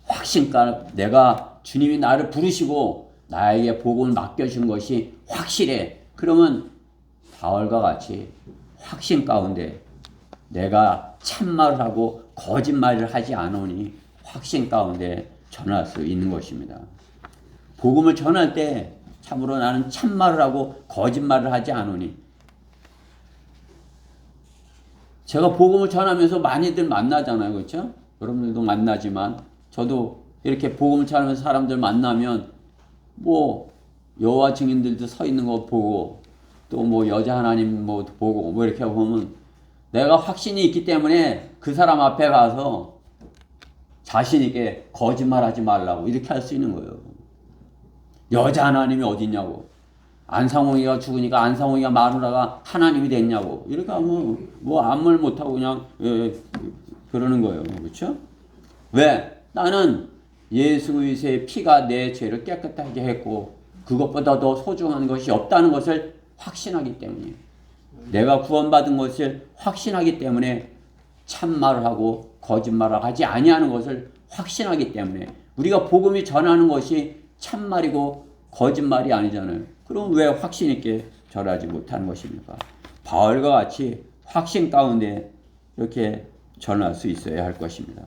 확신가 내가 주님이 나를 부르시고 나에게 복음을 맡겨준 것이 확실해. 그러면 바울과 같이 확신 가운데 내가 참말을 하고 거짓말을 하지 않으니 확신 가운데 전할 수 있는 것입니다. 복음을 전할 때 참으로 나는 참말을 하고 거짓말을 하지 않으니 제가 복음을 전하면서 많이들 만나잖아요. 그렇죠? 여러분들도 만나지만 저도 이렇게 복음을 전하면서 사람들 만나면 뭐 여호와 증인들도 서 있는 거 보고 또 뭐 여자 하나님 뭐 보고 뭐 이렇게 보면 내가 확신이 있기 때문에 그 사람 앞에 가서 자신 있게 거짓말하지 말라고 이렇게 할 수 있는 거예요. 여자 하나님이 어디 있냐고. 안상홍이가 죽으니까 안상홍이가 마누라가 하나님이 됐냐고. 이렇게 하면 뭐 아무 말 못하고 그냥 그러는 거예요. 그렇죠? 왜? 나는 예수 그리스도의 피가 내 죄를 깨끗하게 했고 그것보다 더 소중한 것이 없다는 것을 확신하기 때문에 내가 구원받은 것을 확신하기 때문에 참말을 하고 거짓말을 하지 아니하는 것을 확신하기 때문에 우리가 복음이 전하는 것이 참말이고 거짓말이 아니잖아요. 그럼 왜 확신 있게 전하지 못하는 것입니까? 바울과 같이 확신 가운데 이렇게 전할 수 있어야 할 것입니다.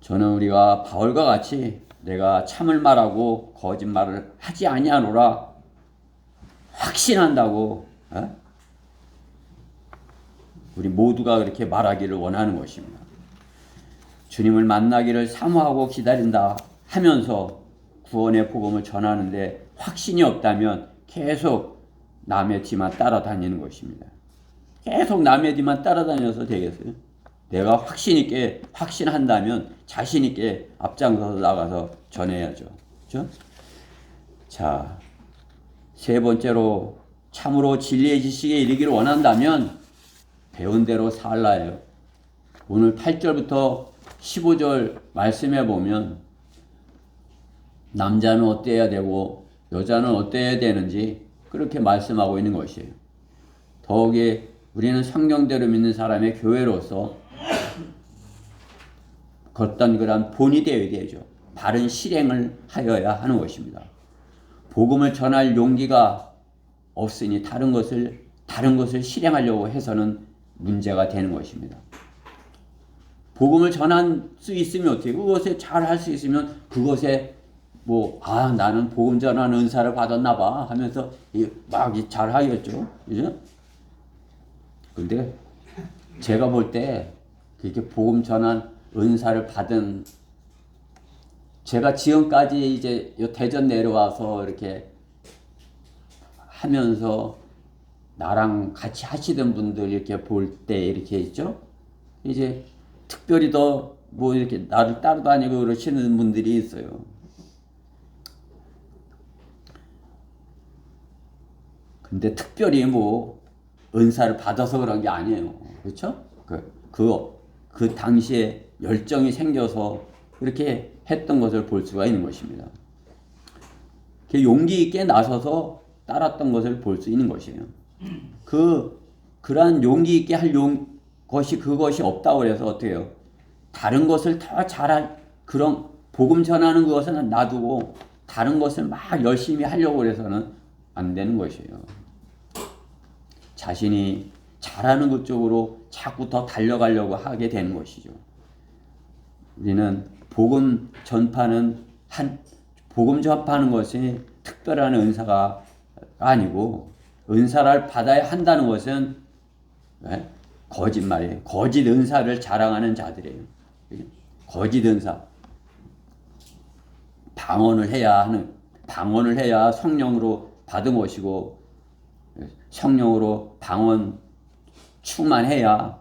저는 우리가 바울과 같이 내가 참을 말하고 거짓말을 하지 아니하노라 확신한다고 우리 모두가 그렇게 말하기를 원하는 것입니다. 주님을 만나기를 사모하고 기다린다 하면서 구원의 복음을 전하는데 확신이 없다면 계속 남의 뒤만 따라다니는 것입니다. 계속 남의 뒤만 따라다녀서 되겠어요? 내가 확신 있게 확신한다면 자신 있게 앞장서서 나가서 전해야죠. 그렇죠? 자, 세 번째로 참으로 진리의 지식에 이르기를 원한다면 배운 대로 살라예요. 오늘 8절부터 15절 말씀해 보면 남자는 어때야 되고 여자는 어때야 되는지 그렇게 말씀하고 있는 것이에요. 더욱이 우리는 성경대로 믿는 사람의 교회로서 어떤 그런 본이 되어야 되죠. 바른 실행을 하여야 하는 것입니다. 복음을 전할 용기가 없으니 다른 것을 실행하려고 해서는 문제가 되는 것입니다. 복음을 전할 수 있으면 어떻게 그것에 잘 할 수 있으면 그것에 나는 복음 전하는 은사를 받았나 봐 하면서 막 잘 하겠죠. 그죠? 근데 제가 볼 때 그렇게 복음 전한 은사를 받은 제가 지금까지 이제 대전 내려와서 이렇게 하면서 나랑 같이 하시던 분들 이렇게 볼 때 이렇게 있죠. 이제 특별히 더 이렇게 나를 따라다니고 그러시는 분들이 있어요. 근데 특별히 은사를 받아서 그런 게 아니에요. 그렇죠? 그 당시에 열정이 생겨서 그렇게 했던 것을 볼 수가 있는 것입니다. 용기 있게 나서서 따랐던 것을 볼 수 있는 것이에요. 그러한 용기 있게 할 그것이 없다고 해서 어떻게 해요? 다른 것을 더 잘할 그런 복음 전하는 것은 놔두고 다른 것을 막 열심히 하려고 해서는 안 되는 것이에요. 자신이 잘하는 것 쪽으로 자꾸 더 달려가려고 하게 되는 것이죠. 우리는 복음 전파는 복음 전파하는 것이 특별한 은사가 아니고 은사를 받아야 한다는 것은 거짓말이에요. 거짓 은사를 자랑하는 자들이에요. 거짓 은사. 방언을 해야 성령으로 받은 것이고 성령으로 방언 충만해야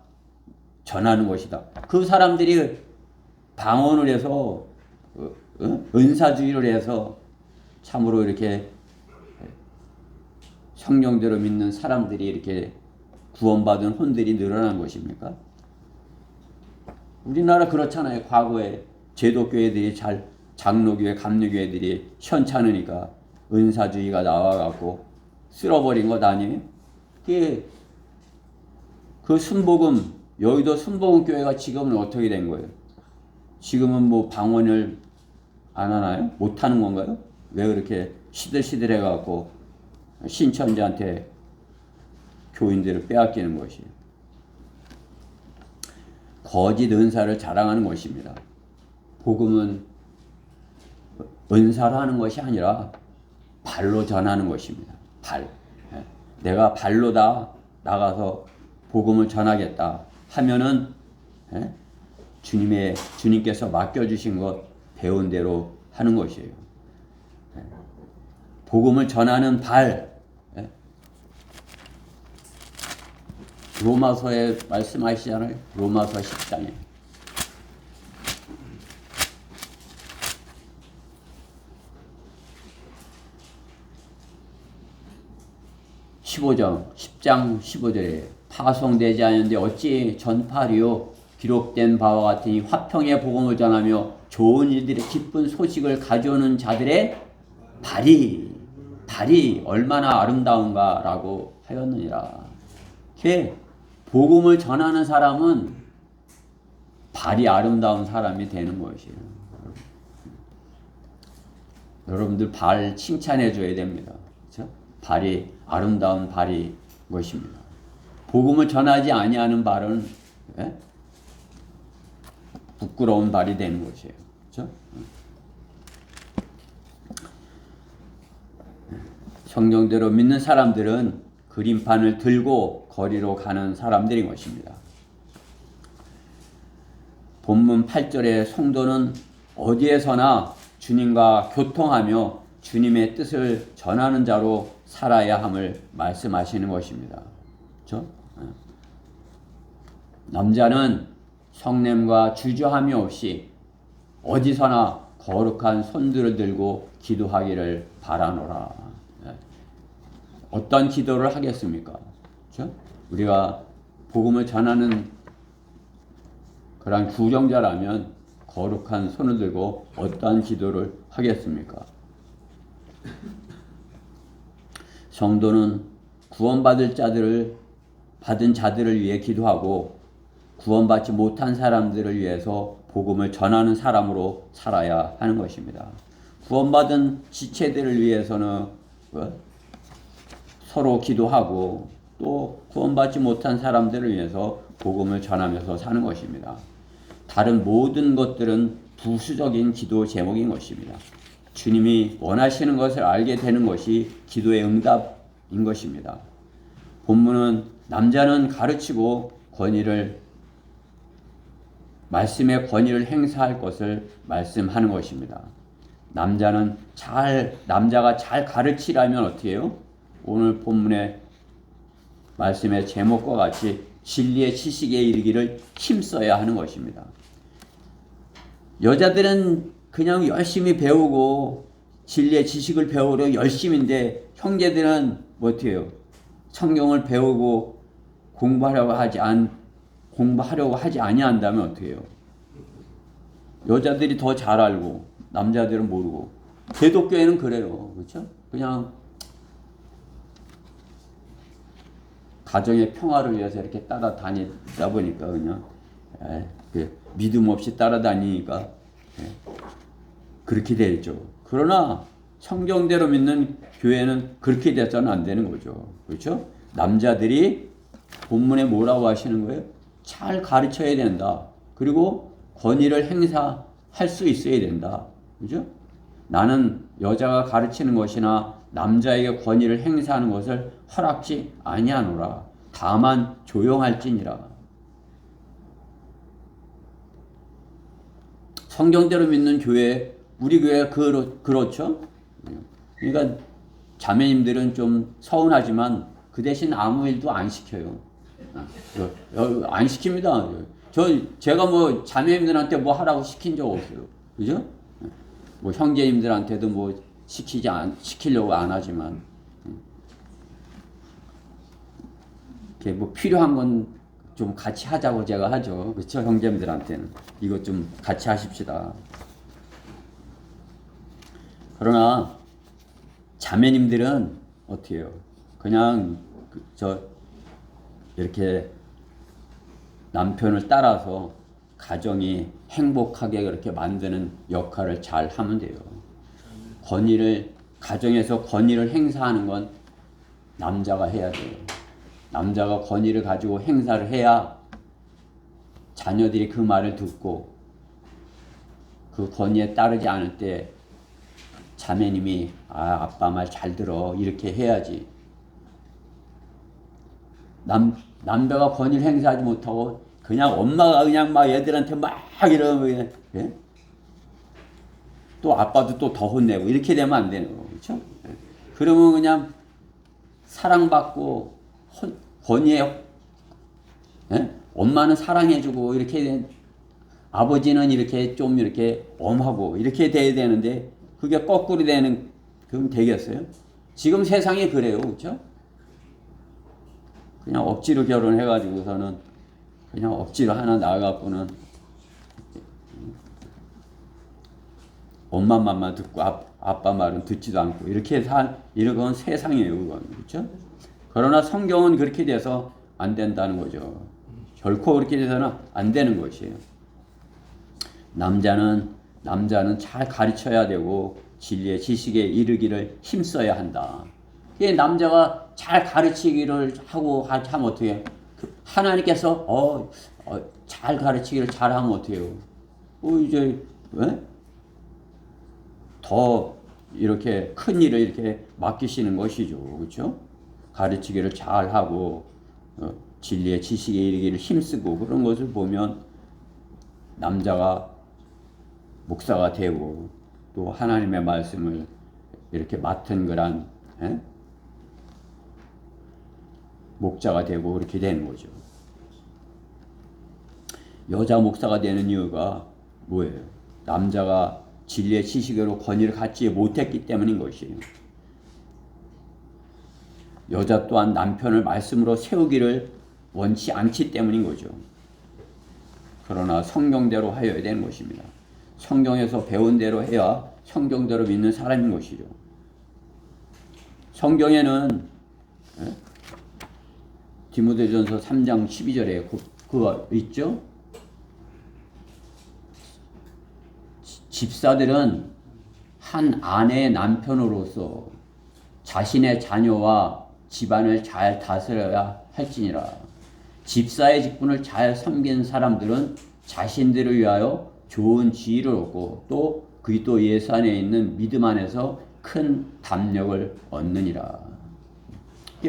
전하는 것이다. 그 사람들이 방언을 해서 은사주의를 해서 참으로 이렇게 성령대로 믿는 사람들이 이렇게 구원받은 혼들이 늘어난 것입니까? 우리나라 그렇잖아요. 과거에 제도교회들이 장로교회, 감리교회들이 현찮으니까 은사주의가 나와갖고 쓸어버린 것 아니에요? 그 순복음, 여의도 순복음교회가 지금은 어떻게 된 거예요? 지금은 뭐 방언을 안 하나요? 못 하는 건가요? 왜 그렇게 시들시들해갖고 신천지한테 교인들을 빼앗기는 것이에요? 거짓 은사를 자랑하는 것입니다. 복음은 은사로 하는 것이 아니라 발로 전하는 것입니다. 발. 내가 발로 나가서 복음을 전하겠다 하면은 주님께서 맡겨주신 것 배운 대로 하는 것이에요. 복음을 전하는 발. 로마서에 말씀하시잖아요. 로마서 10장에. 10장 15절에 파송되지 않는데 어찌 전파리요 기록된 바와 같으니 화평의 복음을 전하며 좋은 일들의 기쁜 소식을 가져오는 자들의 발이 얼마나 아름다운가라고 하였느니라. 복음을 전하는 사람은 발이 아름다운 사람이 되는 것이에요. 여러분들 발 칭찬해 줘야 됩니다. 그렇죠? 발이 아름다운 발이 것입니다. 복음을 전하지 아니하는 발은 부끄러운 발이 되는 것이에요. 그렇죠? 성경대로 믿는 사람들은 그림판을 들고 거리로 가는 사람들인 것입니다. 본문 8절에 성도는 어디에서나 주님과 교통하며 주님의 뜻을 전하는 자로 살아야 함을 말씀하시는 것입니다. 그렇죠? 남자는 성냄과 주저함이 없이 어디서나 거룩한 손들을 들고 기도하기를 바라노라. 어떤 기도를 하겠습니까? 그렇죠? 우리가 복음을 전하는 그런 구정자라면 거룩한 손을 들고 어떠한 기도를 하겠습니까? 성도는 구원받은 자들을 위해 기도하고 구원받지 못한 사람들을 위해서 복음을 전하는 사람으로 살아야 하는 것입니다. 구원받은 지체들을 위해서는 서로 기도하고 또 구원받지 못한 사람들을 위해서 복음을 전하면서 사는 것입니다. 다른 모든 것들은 부수적인 기도 제목인 것입니다. 주님이 원하시는 것을 알게 되는 것이 기도의 응답인 것입니다. 본문은 남자는 가르치고 말씀의 권위를 행사할 것을 말씀하는 것입니다. 남자가 잘 가르치려면 어떻게 해요? 오늘 본문의 말씀의 제목과 같이 진리의 지식에 이르기를 힘써야 하는 것입니다. 여자들은 그냥 열심히 배우고 진리의 지식을 배우려 열심인데 형제들은 어떻게 해요? 성경을 배우고 공부하려고 하지 아니한다면 어떻게 해요? 여자들이 더 잘 알고 남자들은 모르고. 기독교회는 그래요. 그렇죠? 그냥 가정의 평화를 위해서 이렇게 따라다니다 보니까 그냥 믿음 없이 따라다니니까 그렇게 되죠. 그러나 성경대로 믿는 교회는 그렇게 돼서는 안 되는 거죠. 그렇죠? 남자들이 본문에 뭐라고 하시는 거예요? 잘 가르쳐야 된다. 그리고 권위를 행사할 수 있어야 된다. 그죠? 나는 여자가 가르치는 것이나 남자에게 권위를 행사하는 것을 허락지 아니하노라. 다만 조용할지니라. 성경대로 믿는 교회, 우리 교회가 그렇죠? 그러니까 자매님들은 좀 서운하지만 그 대신 아무 일도 안 시켜요. 안 시킵니다. 제가 뭐 자매님들한테 뭐 하라고 시킨 적 없어요. 그죠? 뭐 형제님들한테도 뭐 시키려고 안 하지만, 이렇게 뭐 필요한 건 좀 같이 하자고 제가 하죠. 그렇죠? 형제님들한테는. 이것 좀 같이 하십시다. 그러나 자매님들은 어떻게 해요? 그냥 이렇게 남편을 따라서 가정이 행복하게 그렇게 만드는 역할을 잘 하면 돼요. 가정에서 권위를 행사하는 건 남자가 해야 돼요. 남자가 권위를 가지고 행사를 해야 자녀들이 그 말을 듣고 그 권위에 따르지 않을 때 자매님이 아빠 말 잘 들어 이렇게 해야지. 남자가 권위를 행사하지 못하고 그냥 엄마가 그냥 막 애들한테 막 이러면 예? 또 아빠도 또 더 혼내고 이렇게 되면 안 되는 거죠. 그렇죠? 그러면 그냥 사랑받고 권위에 엄마는 사랑해주고 이렇게 아버지는 이렇게 좀 이렇게 엄하고 이렇게 돼야 되는데 그게 거꾸로 되는 그럼 되겠어요? 지금 세상이 그래요, 그렇죠? 그냥 억지로 결혼해가지고서는 그냥 억지로 하나 나가갖고는 엄마 말만 듣고 아빠 말은 듣지도 않고 이렇게 이런 세상이에요, 그건 그렇죠? 그러나 성경은 그렇게 돼서 안 된다는 거죠. 결코 그렇게 돼서는 안 되는 것이에요. 남자는 잘 가르쳐야 되고 진리의 지식에 이르기를 힘써야 한다. 남자가 잘 가르치기를 하고 하면 어떻게 해요? 하나님께서 잘 가르치기를 잘하면 어떻게 해요? 이제 더 이렇게 큰 일을 이렇게 맡기시는 것이죠. 그렇죠? 가르치기를 잘하고 진리의 지식에 이르기를 힘쓰고 그런 것을 보면 남자가 목사가 되고 또 하나님의 말씀을 이렇게 맡은 그런 목자가 되고 그렇게 되는 거죠. 여자 목사가 되는 이유가 뭐예요? 남자가 진리의 지식으로 권위를 갖지 못했기 때문인 것이에요. 여자 또한 남편을 말씀으로 세우기를 원치 않기 때문인 거죠. 그러나 성경대로 하여야 되는 것입니다. 성경에서 배운 대로 해야 성경대로 믿는 사람인 것이죠. 성경에는 디모데전서 3장 12절에 그거 있죠? 집사들은 한 아내의 남편으로서 자신의 자녀와 집안을 잘 다스려야 할지니라. 집사의 직분을 잘 섬기는 사람들은 자신들을 위하여 좋은 지혜를 얻고 또 그리스도 예수 안에 있는 믿음 안에서 큰 담력을 얻느니라.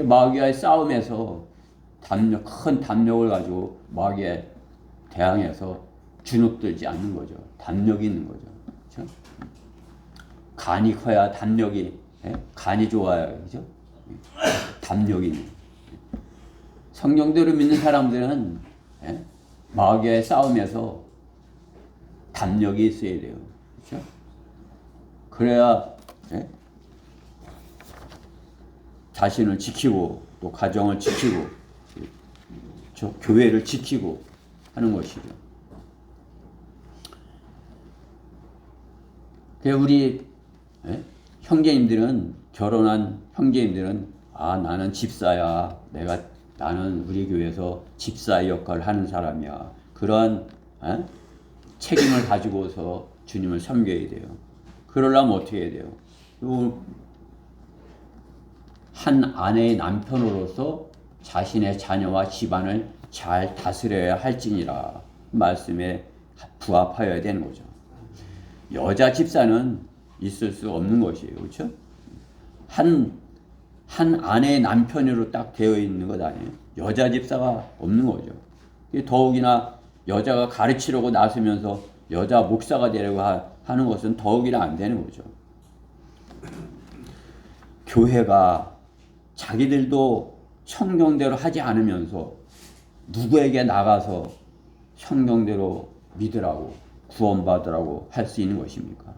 마귀와의 싸움에서 큰 담력을 가지고 마귀에 대항해서 주눅들지 않는 거죠. 담력이 있는 거죠. 그렇죠? 간이 커야 담력이, 간이 좋아야, 그죠? 담력이 있는. 성경대로 믿는 사람들은 마귀의 싸움에서 담력이 있어야 돼요. 그렇죠? 그래야 자신을 지키고 또 가정을 지키고 교회를 지키고 하는 것이죠. 우리 형제님들은 결혼한 형제님들은 나는 집사야. 나는 우리 교회에서 집사의 역할을 하는 사람이야. 그런 책임을 가지고서 주님을 섬겨야 돼요. 그러려면 어떻게 해야 돼요? 한 아내의 남편으로서 자신의 자녀와 집안을 잘 다스려야 할지니라 말씀에 부합하여야 되는 거죠. 여자 집사는 있을 수 없는 것이에요. 그렇죠? 한 아내의 남편으로 딱 되어 있는 것 아니에요. 여자 집사가 없는 거죠. 더욱이나 여자가 가르치려고 나서면서 여자 목사가 되려고 하는 것은 더욱이나 안 되는 거죠. 교회가 자기들도 성경대로 하지 않으면서 누구에게 나가서 성경대로 믿으라고 구원받으라고 할 수 있는 것입니까?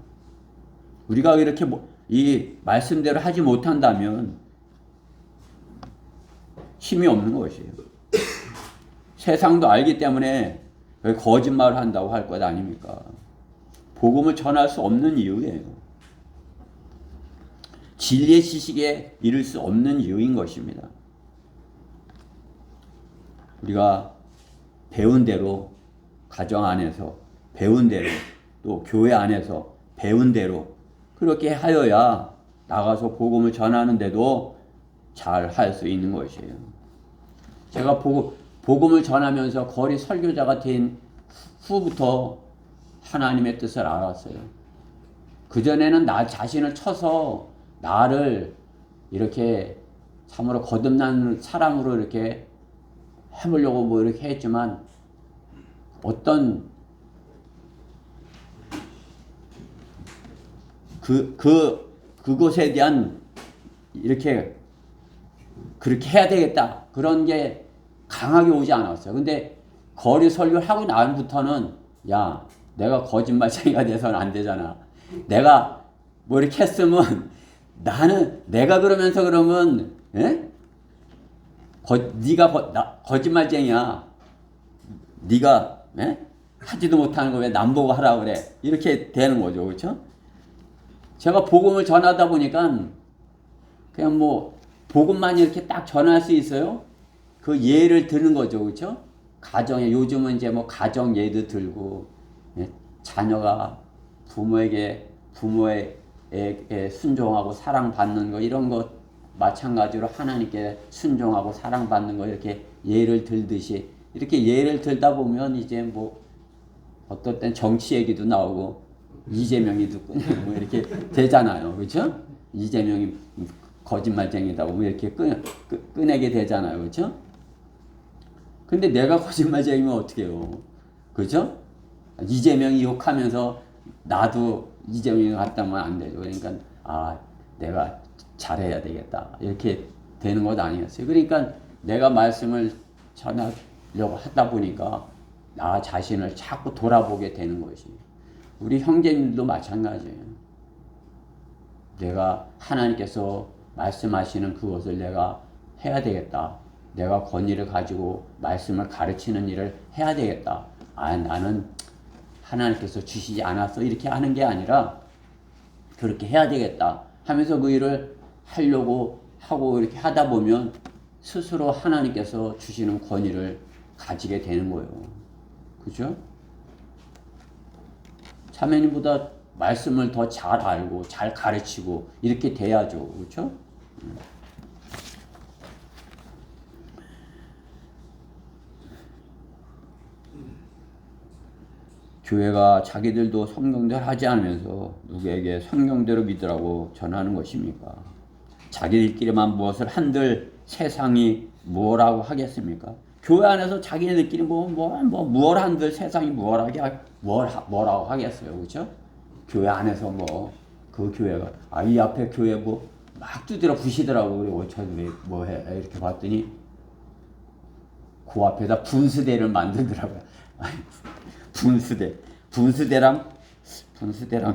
우리가 이렇게 이 말씀대로 하지 못한다면 힘이 없는 것이에요. 세상도 알기 때문에 거짓말을 한다고 할 것 아닙니까? 복음을 전할 수 없는 이유예요. 진리의 지식에 이를 수 없는 이유인 것입니다. 우리가 배운 대로 가정 안에서 배운 대로 또 교회 안에서 배운 대로 그렇게 하여야 나가서 복음을 전하는데도 잘 할 수 있는 것이에요. 제가 복음을 전하면서 거리 설교자가 된 후부터 하나님의 뜻을 알았어요. 그전에는 나 자신을 쳐서 나를 이렇게 참으로 거듭난 사람으로 이렇게 해보려고 뭐 이렇게 했지만 어떤 그것에 대한 이렇게 그렇게 해야 되겠다 그런 게 강하게 오지 않았어요. 근데 거리 설교를 하고 나부터는 야 내가 거짓말쟁이가 돼서는 안 되잖아. 내가 뭐 이렇게 했으면 내가 그러면서 그러면 네가 거짓말쟁이야. 네가 하지도 못하는 거 왜 남 보고 하라 그래. 이렇게 되는 거죠. 그렇죠? 제가 복음을 전하다 보니까 그냥 뭐 복음만 이렇게 딱 전할 수 있어요. 그 예를 드는 거죠. 그렇죠? 가정에 요즘은 이제 뭐 가정 예도 들고 자녀가 부모에게 순종하고 사랑받는 거 이런 것 마찬가지로 하나님께 순종하고 사랑받는 거 이렇게 예를 들듯이 이렇게 예를 들다 보면 이제 뭐 어떨 땐 정치 얘기도 나오고 이재명이도 뭐 이렇게 되잖아요. 그렇죠? 이재명이 거짓말쟁이다고 뭐 이렇게 꺼내게 되잖아요. 그렇죠? 근데 내가 거짓말쟁이면 어떻게 해요? 그렇죠? 이재명이 욕하면서 나도 이재명이 같다면 안 되죠. 그러니까 내가 잘해야 되겠다. 이렇게 되는 것 아니었어요. 그러니까 내가 말씀을 전하려고 하다 보니까 나 자신을 자꾸 돌아보게 되는 것이. 우리 형제님들도 마찬가지예요. 내가 하나님께서 말씀하시는 그것을 내가 해야 되겠다. 내가 권위를 가지고 말씀을 가르치는 일을 해야 되겠다. 나는 하나님께서 주시지 않았어. 이렇게 하는 게 아니라 그렇게 해야 되겠다 하면서 그 일을 하려고 하고 이렇게 하다 보면 스스로 하나님께서 주시는 권위를 가지게 되는 거예요. 그죠? 자매님보다 말씀을 더 잘 알고 잘 가르치고 이렇게 돼야죠. 그렇죠? 교회가 자기들도 성경대로 하지 않으면서 누구에게 성경대로 믿으라고 전하는 것입니까? 자기들끼리만 무엇을 한들 세상이 뭐라고 하겠습니까? 교회 안에서 자기네들끼리 뭘 한들 세상이 뭐라고 하겠어요. 그렇죠? 교회 안에서 그 교회가 이 앞에 교회 막 두드려 부시더라고. 우리 어차피 뭐해 이렇게 봤더니 그 앞에다 분수대를 만들더라고요. 분수대랑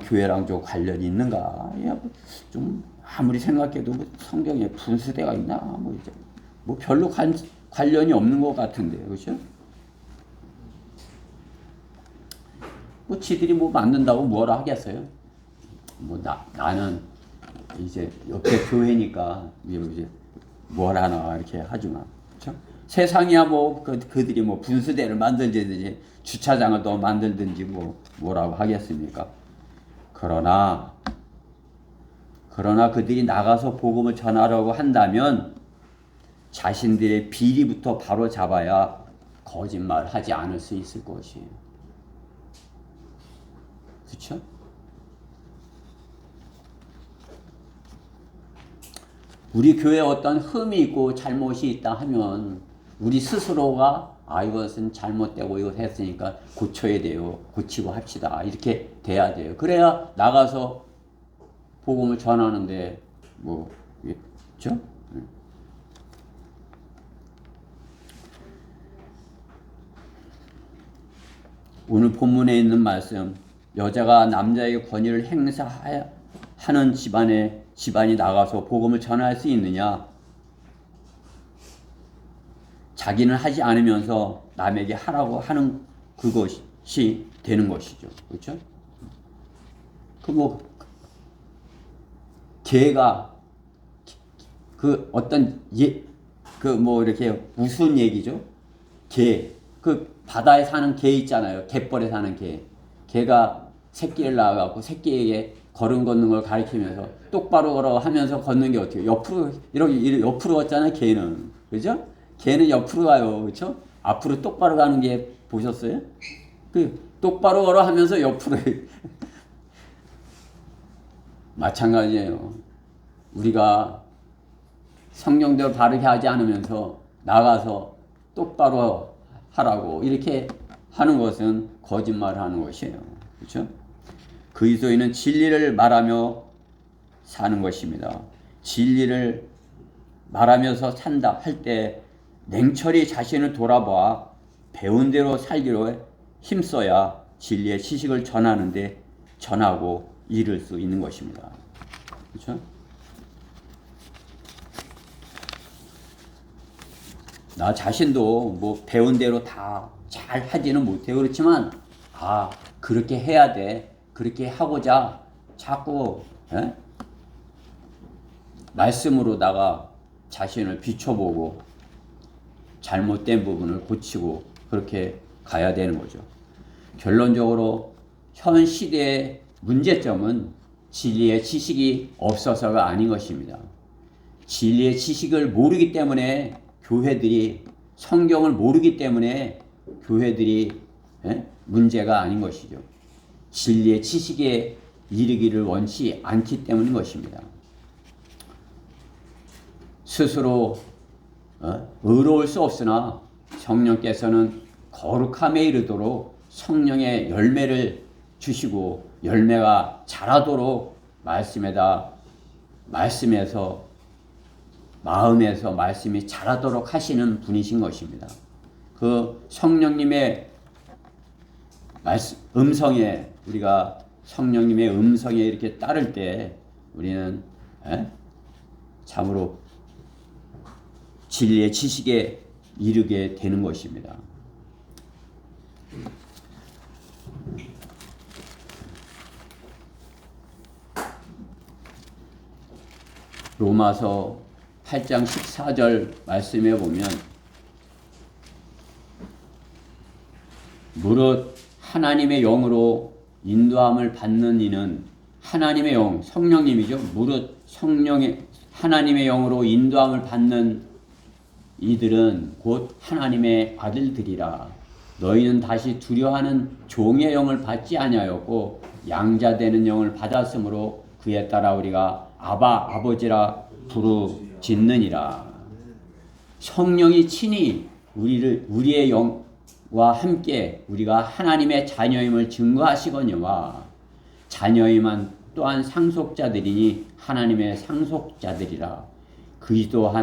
교회랑 좀 관련이 있는가? 좀 아무리 생각해도 성경에 분수대가 있나? 이제 별로 관련이 없는 것 같은데, 그렇죠? 지들이 만든다고 뭐라 하겠어요? 나는 이제 옆에 교회니까 이제 뭘 하나 이렇게 하지만, 그렇죠? 세상이야 그들이 분수대를 만들든지 주차장을 더 만들든지 뭐라고 하겠습니까? 그러나 그들이 나가서 복음을 전하려고 한다면 자신들의 비리부터 바로 잡아야 거짓말하지 않을 수 있을 것이에요. 그렇죠? 우리 교회에 어떤 흠이 있고 잘못이 있다 하면 우리 스스로가 이것은 잘못되고 이것 했으니까 고쳐야 돼요. 고치고 합시다. 이렇게 돼야 돼요. 그래야 나가서 복음을 전하는데 그렇죠? 오늘 본문에 있는 말씀, 여자가 남자에게 권위를 행사하는 집안이 나가서 복음을 전할 수 있느냐? 자기는 하지 않으면서 남에게 하라고 하는 그것이 되는 것이죠. 그렇죠? 개가 어떤 이렇게 무슨 얘기죠? 개. 바다에 사는 개 있잖아요. 갯벌에 사는 개. 개가 새끼를 낳아갖고 새끼에게 걸음 걷는 걸 가르치면서 똑바로 걸어 하면서 걷는 게 어떻게 옆으로 이렇게 옆으로 걷잖아요. 개는. 그죠? 개는 옆으로 가요. 그렇죠? 앞으로 똑바로 가는 게 보셨어요? 똑바로 걸어 하면서 옆으로 마찬가지예요. 우리가 성경대로 바르게 하지 않으면서 나가서 똑바로 하라고 이렇게 하는 것은 거짓말하는 것이에요. 그렇죠? 그리스도인은 진리를 말하며 사는 것입니다. 진리를 말하면서 산다 할 때 냉철히 자신을 돌아봐 배운 대로 살기로 힘써야 진리의 지식을 전하고 이룰 수 있는 것입니다. 그렇죠? 나 자신도 배운 대로 다 잘 하지는 못해요. 그렇지만 그렇게 해야 돼. 그렇게 하고자 자꾸 말씀으로다가 자신을 비춰보고 잘못된 부분을 고치고 그렇게 가야 되는 거죠. 결론적으로 현 시대의 문제점은 진리의 지식이 없어서가 아닌 것입니다. 진리의 지식을 모르기 때문에 교회들이 성경을 모르기 때문에 교회들이 문제가 아닌 것이죠. 진리의 지식에 이르기를 원치 않기 때문인 것입니다. 스스로 의로울 수 없으나 성령께서는 거룩함에 이르도록 성령의 열매를 주시고 열매가 자라도록 말씀에서 마음에서 말씀이 자라도록 하시는 분이신 것입니다. 그 성령님의 음성에 우리가 성령님의 음성에 이렇게 따를 때 우리는 참으로 진리의 지식에 이르게 되는 것입니다. 로마서 8장 14절 말씀에 보면 무릇 하나님의 영으로 인도함을 받는 이는 하나님의 영, 성령님이죠. 무릇 하나님의 영으로 인도함을 받는 이들은 곧 하나님의 아들들이라. 너희는 다시 두려워하는 종의 영을 받지 아니하였고 양자되는 영을 받았으므로 그에 따라 우리가 아바 아버지라 부르짖느니라. 성령이 친히 우리의 영과 함께 우리가 하나님의 자녀임을 증거하시거니와 자녀임은 또한 상속자들이니 하나님의 상속자들이라. 그리스도와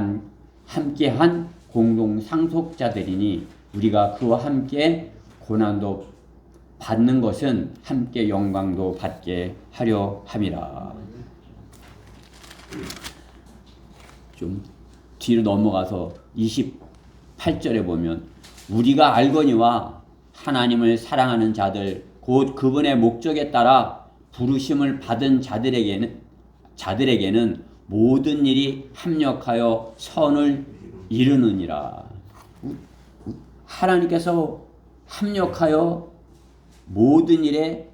함께한 공동 상속자들이니 우리가 그와 함께 고난도 받는 것은 함께 영광도 받게 하려 함이라. 좀 뒤로 넘어가서 28절에 보면 우리가 알거니와 하나님을 사랑하는 자들 곧 그분의 목적에 따라 부르심을 받은 자들에게는 모든 일이 합력하여 선을 이루느니라. 하나님께서 모든 일에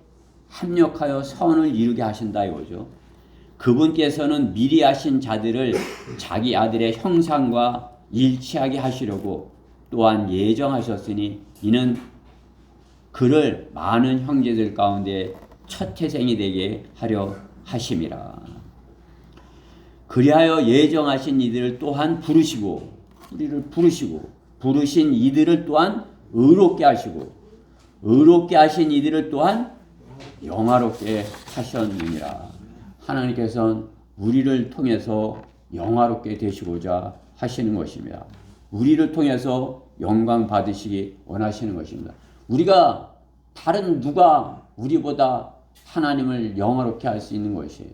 합력하여 선을 이루게 하신다 이거죠. 그분께서는 미리 하신 자들을 자기 아들의 형상과 일치하게 하시려고 또한 예정하셨으니 이는 그를 많은 형제들 가운데 첫 태생이 되게 하려 하심이라. 그리하여 예정하신 이들을 또한 부르시고 우리를 부르시고 부르신 이들을 또한 의롭게 하시고 의롭게 하신 이들을 또한 영화롭게 하셨느니라. 하나님께서는 우리를 통해서 영화롭게 되시고자 하시는 것입니다. 우리를 통해서 영광 받으시기 원하시는 것입니다. 우리가 다른 누가 우리보다 하나님을 영화롭게 할 수 있는 것이에요.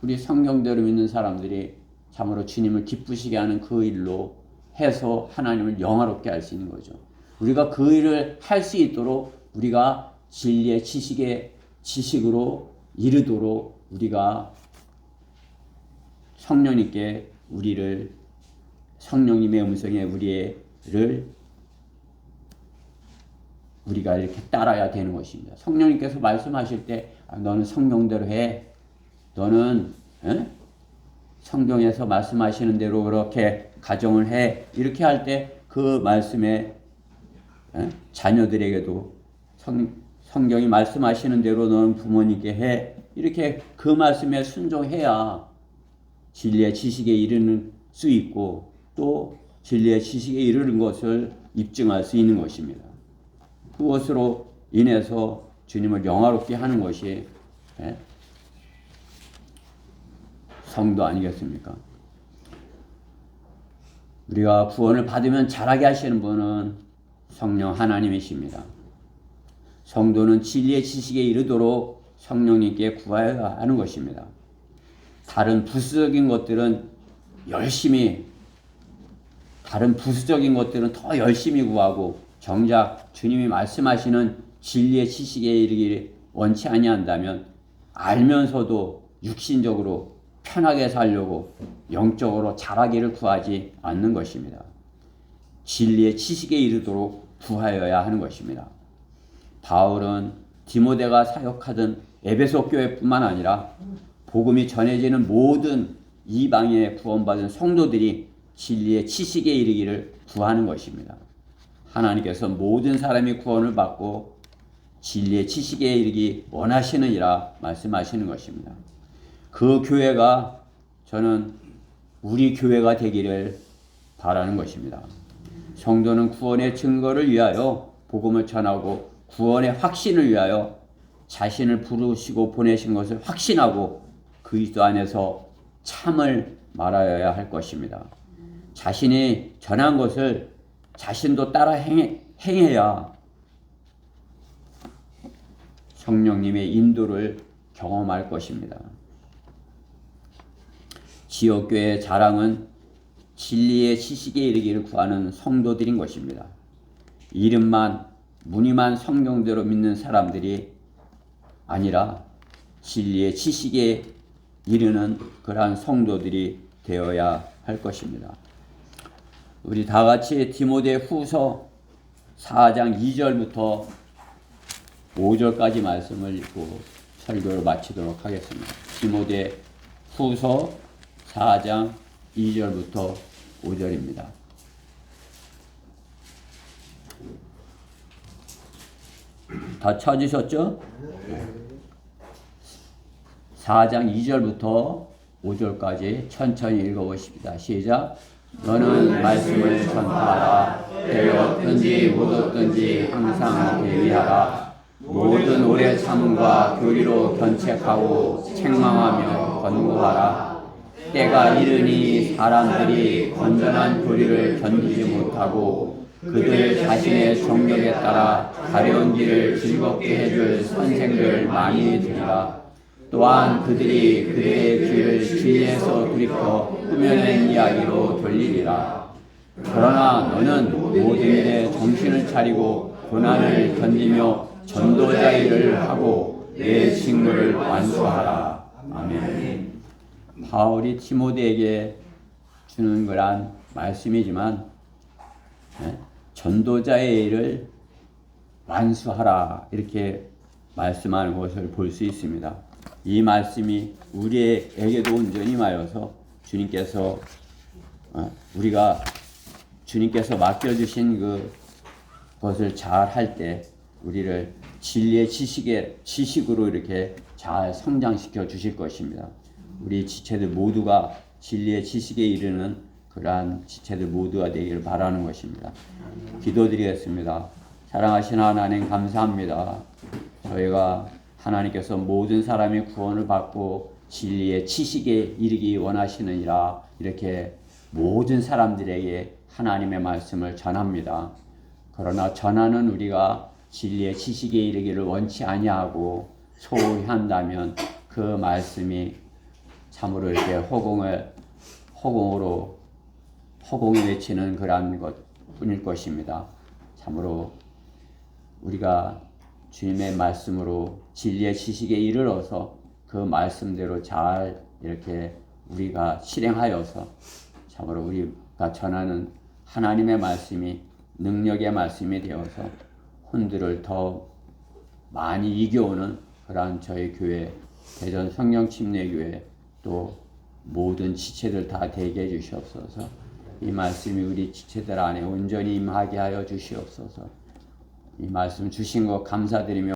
우리 성경대로 믿는 사람들이 참으로 주님을 기쁘시게 하는 그 일로 해서 하나님을 영화롭게 할 수 있는 거죠. 우리가 그 일을 할 수 있도록 우리가 진리의 지식으로 이르도록 우리가 성령님께 성령님의 음성에 우리가 이렇게 따라야 되는 것입니다. 성령님께서 말씀하실 때 너는 성경대로 해. 너는 성경에서 말씀하시는 대로 그렇게 가정을 해. 이렇게 할 때 그 말씀에 자녀들에게도 성경이 말씀하시는 대로 너는 부모님께 해. 이렇게 그 말씀에 순종해야 진리의 지식에 이르는 수 있고 또 진리의 지식에 이르는 것을 입증할 수 있는 것입니다. 그것으로 인해서 주님을 영화롭게 하는 것이 성도 아니겠습니까? 우리가 구원을 받으면 잘하게 하시는 분은 성령 하나님이십니다. 성도는 진리의 지식에 이르도록 성령님께 구하여야 하는 것입니다. 다른 부수적인 것들은 더 열심히 구하고 정작 주님이 말씀하시는 진리의 지식에 이르기를 원치 아니한다면 알면서도 육신적으로 편하게 살려고 영적으로 잘하기를 구하지 않는 것입니다. 진리의 지식에 이르도록 구하여야 하는 것입니다. 바울은 디모데가 사역하던 에베소 교회뿐만 아니라 복음이 전해지는 모든 이방에 구원받은 성도들이 진리의 지식에 이르기를 구하는 것입니다. 하나님께서 모든 사람이 구원을 받고 진리의 지식에 이르기 원하시느니라 말씀하시는 것입니다. 그 교회가 저는 우리 교회가 되기를 바라는 것입니다. 성도는 구원의 증거를 위하여 복음을 전하고 구원의 확신을 위하여 자신을 부르시고 보내신 것을 확신하고 그리스도 안에서 참을 말하여야 할 것입니다. 자신이 전한 것을 자신도 따라 행해야 성령님의 인도를 경험할 것입니다. 지역교회의 자랑은 진리의 지식에 이르기를 구하는 성도들인 것입니다. 이름만 무늬만 성경대로 믿는 사람들이 아니라 진리의 지식에 이르는 그러한 성도들이 되어야 할 것입니다. 우리 다 같이 디모데 후서 4장 2절부터 5절까지 말씀을 읽고 설교를 마치도록 하겠습니다. 디모데 후서 4장 2절부터 5절입니다. 다 찾으셨죠? 4장 2절부터 5절까지 천천히 읽어보십니다. 시작. 너는 말씀을 전파하라. 배웠든지 못 얻든지 항상 대비하라. 모든 오래 참음과 교리로 견책하고 책망하며 권고하라. 때가 이르니 사람들이 건전한 교리를 견디지 못하고 그들 자신의 정력에 따라 가려운 길을 즐겁게 해줄 선생들 많이 되리라. 또한 그들이 그들의 귀를 진리에서 돌이켜 꾸며낸 이야기로 돌리리라. 그러나 너는 모든 일에 정신을 차리고 고난을 견디며 전도자의 일을 하고 내 직무를 완수하라. 아멘. 바울이 디모데에게 주는 거란 말씀이지만 전도자의 일을 완수하라 이렇게 말씀하는 것을 볼 수 있습니다. 이 말씀이 우리에게도 온전히 말여서 주님께서 맡겨주신 그것을 잘 할 때 우리를 진리의 지식으로 이렇게 잘 성장시켜 주실 것입니다. 우리 지체들 모두가 진리의 지식에 이르는 그러한 지체들 모두가 되기를 바라는 것입니다. 기도드리겠습니다. 사랑하신 하나님 감사합니다. 저희가 하나님께서 모든 사람이 구원을 받고 진리의 지식에 이르기 원하시느니라 이렇게 모든 사람들에게 하나님의 말씀을 전합니다. 그러나 전하는 우리가 진리의 지식에 이르기를 원치 아니하고 소홀히 한다면 그 말씀이 참으로 이렇게 허공에 외치는 그러한 것뿐일 것입니다. 참으로 우리가 주님의 말씀으로 진리의 지식에 이르러서 그 말씀대로 잘 이렇게 우리가 실행하여서 참으로 우리가 전하는 하나님의 말씀이 능력의 말씀이 되어서 혼들을 더 많이 이겨오는 그러한 저희 교회 대전 성령침례교회 또 모든 지체들 다 되게 해주시옵소서. 이 말씀이 우리 지체들 안에 온전히 임하게 하여 주시옵소서. 이 말씀 주신 것 감사드리며